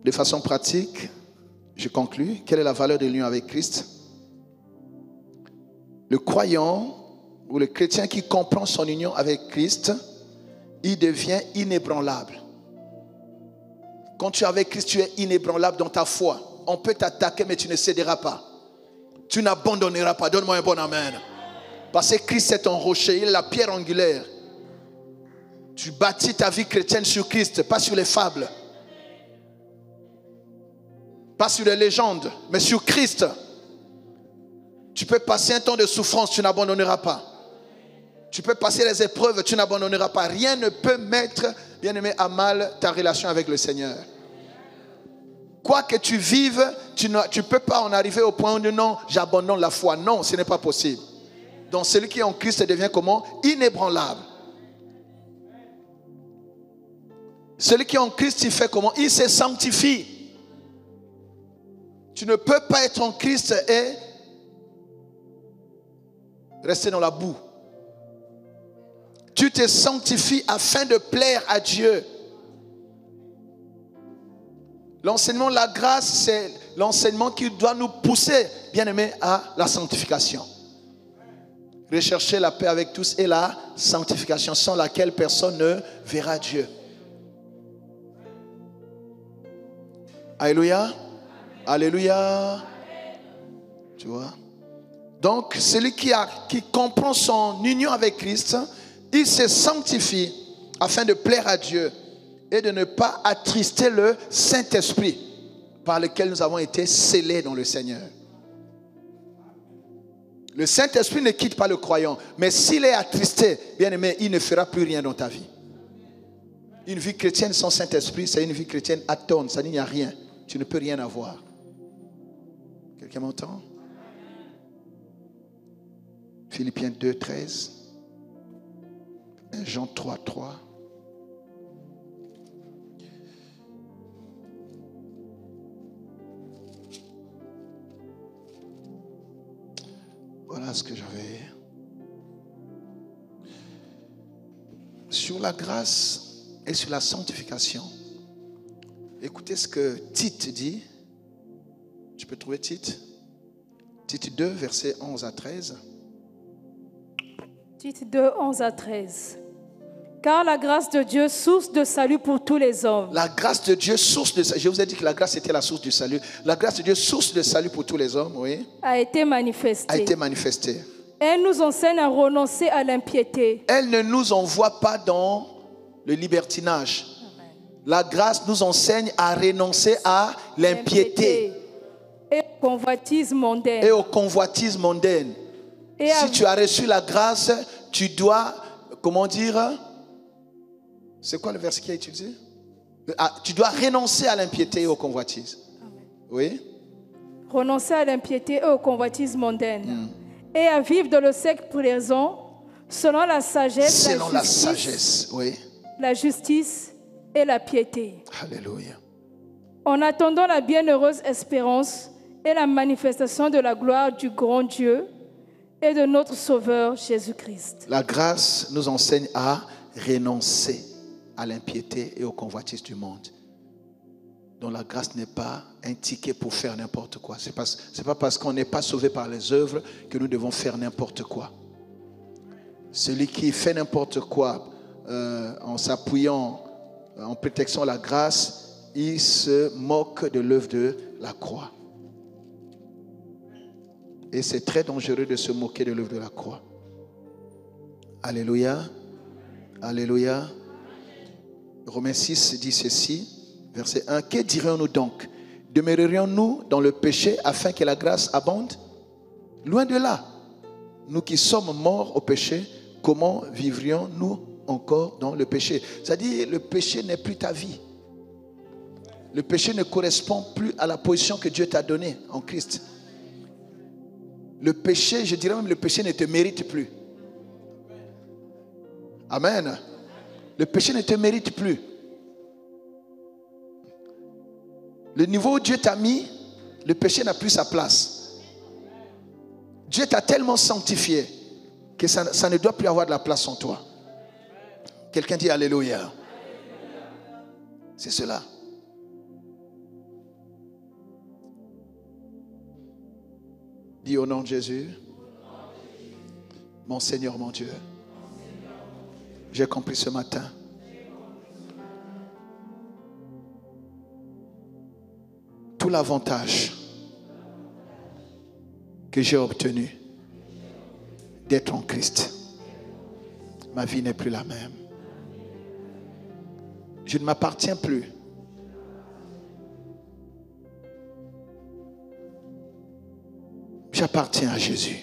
De façon pratique, je conclus, quelle est la valeur de l'union avec Christ? Le croyant ou le chrétien qui comprend son union avec Christ, il devient inébranlable. Quand tu es avec Christ, tu es inébranlable dans ta foi. On peut t'attaquer, mais tu ne céderas pas. Tu n'abandonneras pas. Donne-moi un bon amen. Parce que Christ est ton rocher, il est la pierre angulaire. Tu bâtis ta vie chrétienne sur Christ, pas sur les fables. Pas sur les légendes, mais sur Christ. Tu peux passer un temps de souffrance, tu n'abandonneras pas. Tu peux passer les épreuves, tu n'abandonneras pas. Rien ne peut mettre, bien-aimé, à mal ta relation avec le Seigneur. Quoi que tu vives, tu ne peux pas en arriver au point où non, j'abandonne la foi. Non, ce n'est pas possible. Donc celui qui est en Christ devient comment? Inébranlable. Celui qui est en Christ, il fait comment? Il se sanctifie. Tu ne peux pas être en Christ et rester dans la boue. Tu te sanctifies afin de plaire à Dieu. L'enseignement de la grâce, c'est l'enseignement qui doit nous pousser, bien aimé, à la sanctification. Rechercher la paix avec tous et la sanctification, sans laquelle personne ne verra Dieu. Alléluia. Alléluia. Tu vois? Donc, celui qui comprend son union avec Christ, il se sanctifie afin de plaire à Dieu et de ne pas attrister le Saint-Esprit par lequel nous avons été scellés dans le Seigneur. Le Saint-Esprit ne quitte pas le croyant, mais s'il est attristé, bien aimé, il ne fera plus rien dans ta vie. Une vie chrétienne sans Saint-Esprit, c'est une vie chrétienne atone, ça n'y a rien. Tu ne peux rien avoir. Quelqu'un m'entend? Philippiens 2, 13. Jean 3, 3. Voilà ce que j'avais. Sur la grâce et sur la sanctification. Écoutez ce que Tite dit. Tu peux trouver Tite? Tite 2, versets 11 à 13. Tite 2, 11 à 13. Car la grâce de Dieu, source de salut pour tous les hommes. La grâce de Dieu, source de salut. Je vous ai dit que la grâce était la source du salut. La grâce de Dieu, source de salut pour tous les hommes, oui. A été manifestée. A été manifestée. Elle nous enseigne à renoncer à l'impiété. Elle ne nous envoie pas dans le libertinage. Amen. La grâce nous enseigne à renoncer à l'impiété. Et aux convoitises mondaines. Et aux convoitises mondaines. Si tu as reçu la grâce, tu dois, comment dire, c'est quoi le verset qui est utilisé? Tu dois renoncer à l'impiété et aux convoitises. Amen. Oui. Renoncer à l'impiété et aux convoitises mondaines. Et à vivre dans le sec présent, selon la sagesse, selon la sagesse, oui. La justice et la piété. Alléluia. En attendant la bienheureuse espérance et la manifestation de la gloire du grand Dieu et de notre Sauveur Jésus-Christ. La grâce nous enseigne à renoncer à l'impiété et aux convoitises du monde. Donc la grâce n'est pas un ticket pour faire n'importe quoi. C'est pas parce qu'on n'est pas sauvé par les œuvres que nous devons faire n'importe quoi. Celui qui fait n'importe quoi en s'appuyant, en prétextant la grâce, il se moque de l'œuvre de la croix. Et c'est très dangereux de se moquer de l'œuvre de la croix. Alléluia. Alléluia. Romains 6 dit ceci, verset 1. Que dirions-nous donc? Demeurerions-nous dans le péché afin que la grâce abonde? Loin de là. Nous qui sommes morts au péché, comment vivrions-nous encore dans le péché? C'est-à-dire, le péché n'est plus ta vie. Le péché ne correspond plus à la position que Dieu t'a donnée en Christ. Le péché, je dirais même, le péché ne te mérite plus. Amen. Le péché ne te mérite plus. Le niveau où Dieu t'a mis, le péché n'a plus sa place. Dieu t'a tellement sanctifié que ça ne doit plus avoir de la place en toi. Quelqu'un dit Alléluia. C'est cela. Dis au nom de Jésus, mon Seigneur, mon Dieu, j'ai compris ce matin tout l'avantage que j'ai obtenu d'être en Christ. Ma vie n'est plus la même. Je ne m'appartiens plus. J'appartiens à Jésus.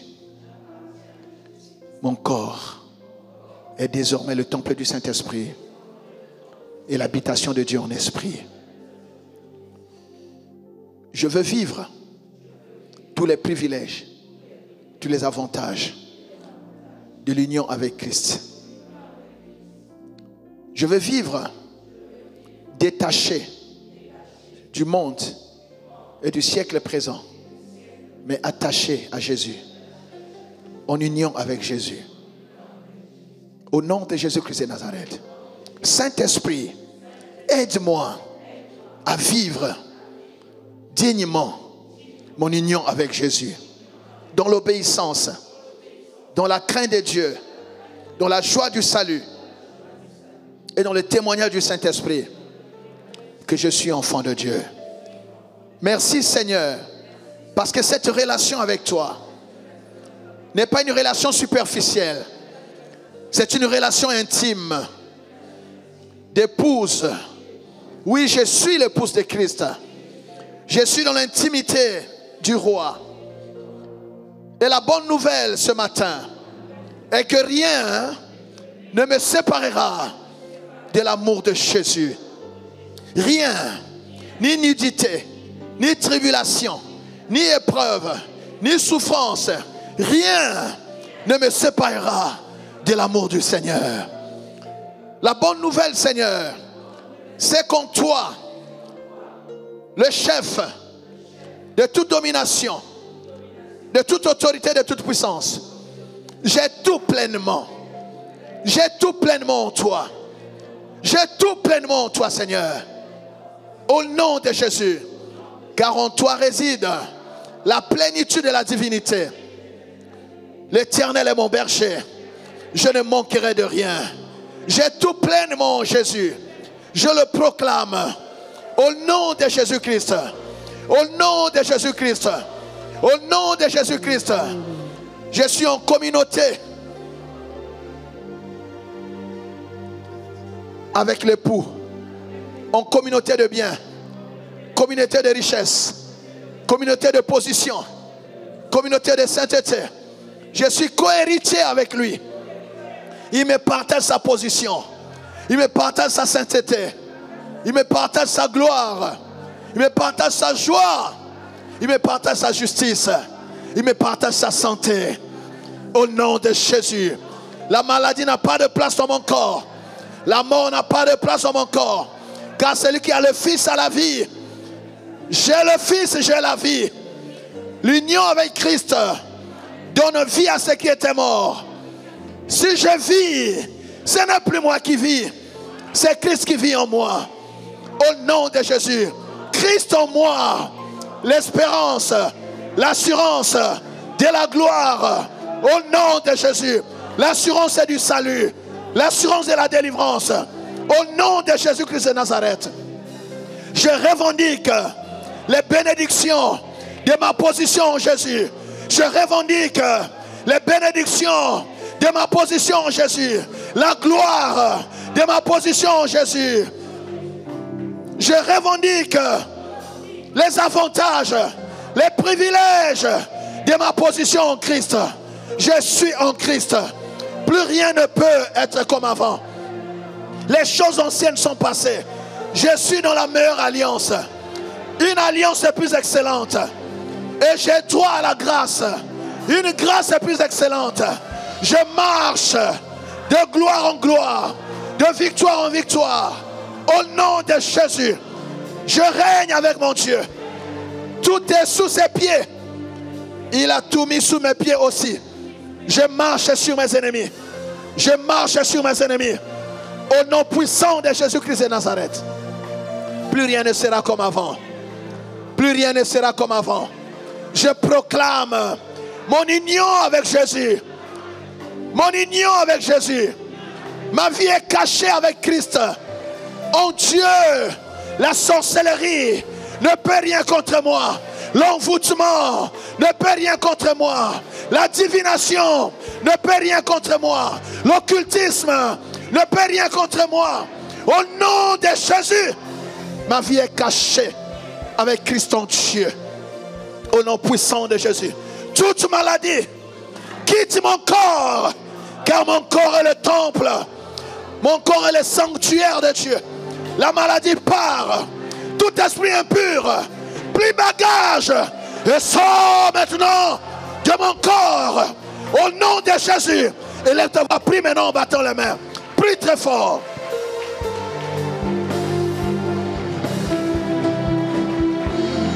Mon corps est désormais le temple du Saint-Esprit et l'habitation de Dieu en esprit. Je veux vivre tous les privilèges, tous les avantages de l'union avec Christ. Je veux vivre détaché du monde et du siècle présent, mais attaché à Jésus, en union avec Jésus. Au nom de Jésus-Christ de Nazareth. Saint-Esprit, aide-moi à vivre dignement mon union avec Jésus, dans l'obéissance, dans la crainte de Dieu, dans la joie du salut et dans le témoignage du Saint-Esprit que je suis enfant de Dieu. Merci Seigneur, parce que cette relation avec toi n'est pas une relation superficielle. C'est une relation intime d'épouse. Oui, je suis l'épouse de Christ. Je suis dans l'intimité du roi. Et la bonne nouvelle ce matin est que rien ne me séparera de l'amour de Jésus. Rien, ni nudité, ni tribulation, ni épreuve, ni souffrance, rien ne me séparera de l'amour du Seigneur. La bonne nouvelle, Seigneur, c'est qu'en toi, le chef de toute domination, de toute autorité, de toute puissance, j'ai tout pleinement. J'ai tout pleinement en toi. J'ai tout pleinement en toi, Seigneur. Au nom de Jésus. Car en toi réside la plénitude de la divinité. L'Éternel est mon berger. Je ne manquerai de rien. J'ai tout pleinement, Jésus. Je le proclame. Au nom de Jésus-Christ. Au nom de Jésus-Christ. Au nom de Jésus-Christ. Je suis en communauté avec l'époux. En communauté de biens. Communauté de richesse. Communauté de position. Communauté de sainteté. Je suis co-héritier avec lui. Il me partage sa position. Il me partage sa sainteté. Il me partage sa gloire. Il me partage sa joie. Il me partage sa justice. Il me partage sa santé. Au nom de Jésus. La maladie n'a pas de place dans mon corps. La mort n'a pas de place dans mon corps. Car celui qui a le Fils a la vie. J'ai le Fils, j'ai la vie. L'union avec Christ donne vie à ceux qui étaient morts. Si je vis, ce n'est plus moi qui vis. C'est Christ qui vit en moi. Au nom de Jésus. Christ en moi. L'espérance, l'assurance de la gloire. Au nom de Jésus. L'assurance du salut. L'assurance de la délivrance. Au nom de Jésus-Christ de Nazareth. Je revendique les bénédictions de ma position en Jésus. Je revendique les bénédictions de ma position en Jésus. La gloire de ma position en Jésus. Je revendique les avantages, les privilèges de ma position en Christ. Je suis en Christ. Plus rien ne peut être comme avant. Les choses anciennes sont passées. Je suis dans la meilleure alliance. Une alliance plus excellente. Et j'ai droit à la grâce. Une grâce plus excellente. Je marche de gloire en gloire, de victoire en victoire. Au nom de Jésus, je règne avec mon Dieu. Tout est sous ses pieds. Il a tout mis sous mes pieds aussi. Je marche sur mes ennemis. Je marche sur mes ennemis. Au nom puissant de Jésus-Christ de Nazareth. Plus rien ne sera comme avant. Plus rien ne sera comme avant. Je proclame mon union avec Jésus. Mon union avec Jésus. Ma vie est cachée avec Christ. En Dieu, la sorcellerie ne peut rien contre moi. L'envoûtement ne peut rien contre moi. La divination ne peut rien contre moi. L'occultisme ne peut rien contre moi. Au nom de Jésus, ma vie est cachée avec Christ en Dieu. Au nom puissant de Jésus. Toute maladie quitte mon corps, car mon corps est le temple. Mon corps est le sanctuaire de Dieu. La maladie part. Tout esprit impur, plie bagage et sort maintenant de mon corps. Au nom de Jésus. Élève ta voix, prie maintenant en battant les mains. Prie très fort.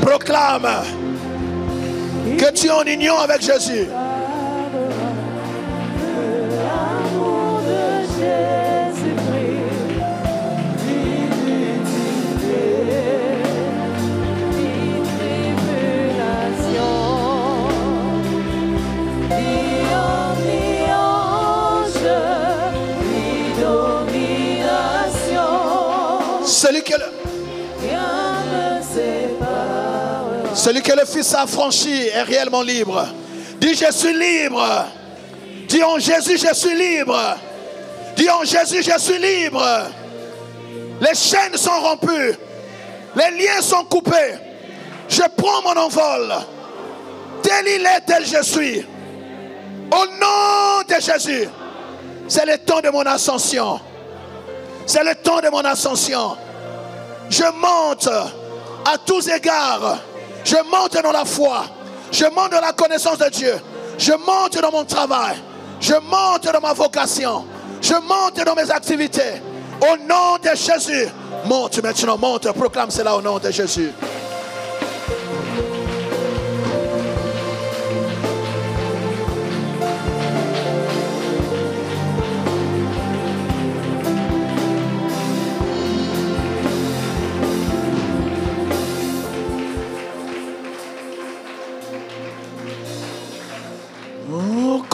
Proclame que tu es en union avec Jésus. L'amour de Jésus-Christ, Celui que le Fils a affranchi est réellement libre. Dis, je suis libre. Dis en Jésus, je suis libre. Dis en Jésus, je suis libre. Les chaînes sont rompues. Les liens sont coupés. Je prends mon envol. Tel il est, tel je suis. Au nom de Jésus. C'est le temps de mon ascension. C'est le temps de mon ascension. Je monte à tous égards. Je monte dans la foi. Je monte dans la connaissance de Dieu. Je monte dans mon travail. Je monte dans ma vocation. Je monte dans mes activités. Au nom de Jésus. Monte maintenant, monte. Proclame cela au nom de Jésus.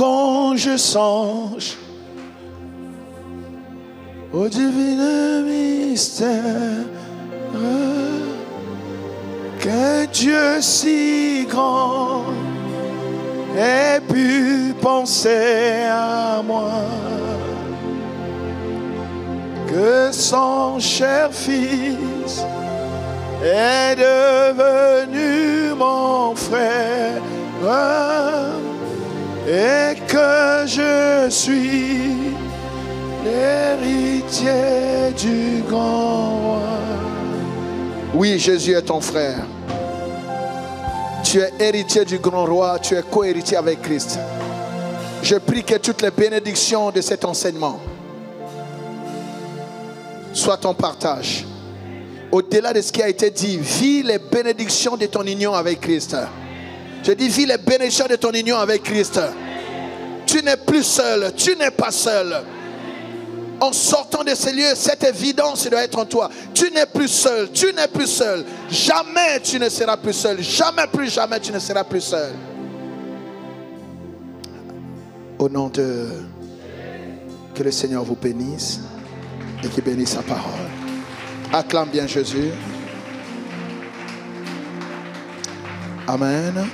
Quand je songe Au divin mystère, que Dieu si grand ait pu penser à moi, que son cher Fils est devenu mon frère, et que je suis l'héritier du grand roi. Oui, Jésus est ton frère. Tu es héritier du grand roi, tu es co-héritier avec Christ. Je prie que toutes les bénédictions de cet enseignement soient ton partage. Au-delà de ce qui a été dit, vis les bénédictions de ton union avec Christ. Je dis, vis les bénédictions de ton union avec Christ. Tu n'es plus seul, tu n'es pas seul. En sortant de ces lieux, cette évidence doit être en toi. Tu n'es plus seul, tu n'es plus seul. Jamais tu ne seras plus seul. Jamais plus jamais tu ne seras plus seul. Au nom de... Que le Seigneur vous bénisse et qu'il bénisse sa parole. Acclame bien Jésus. Amen.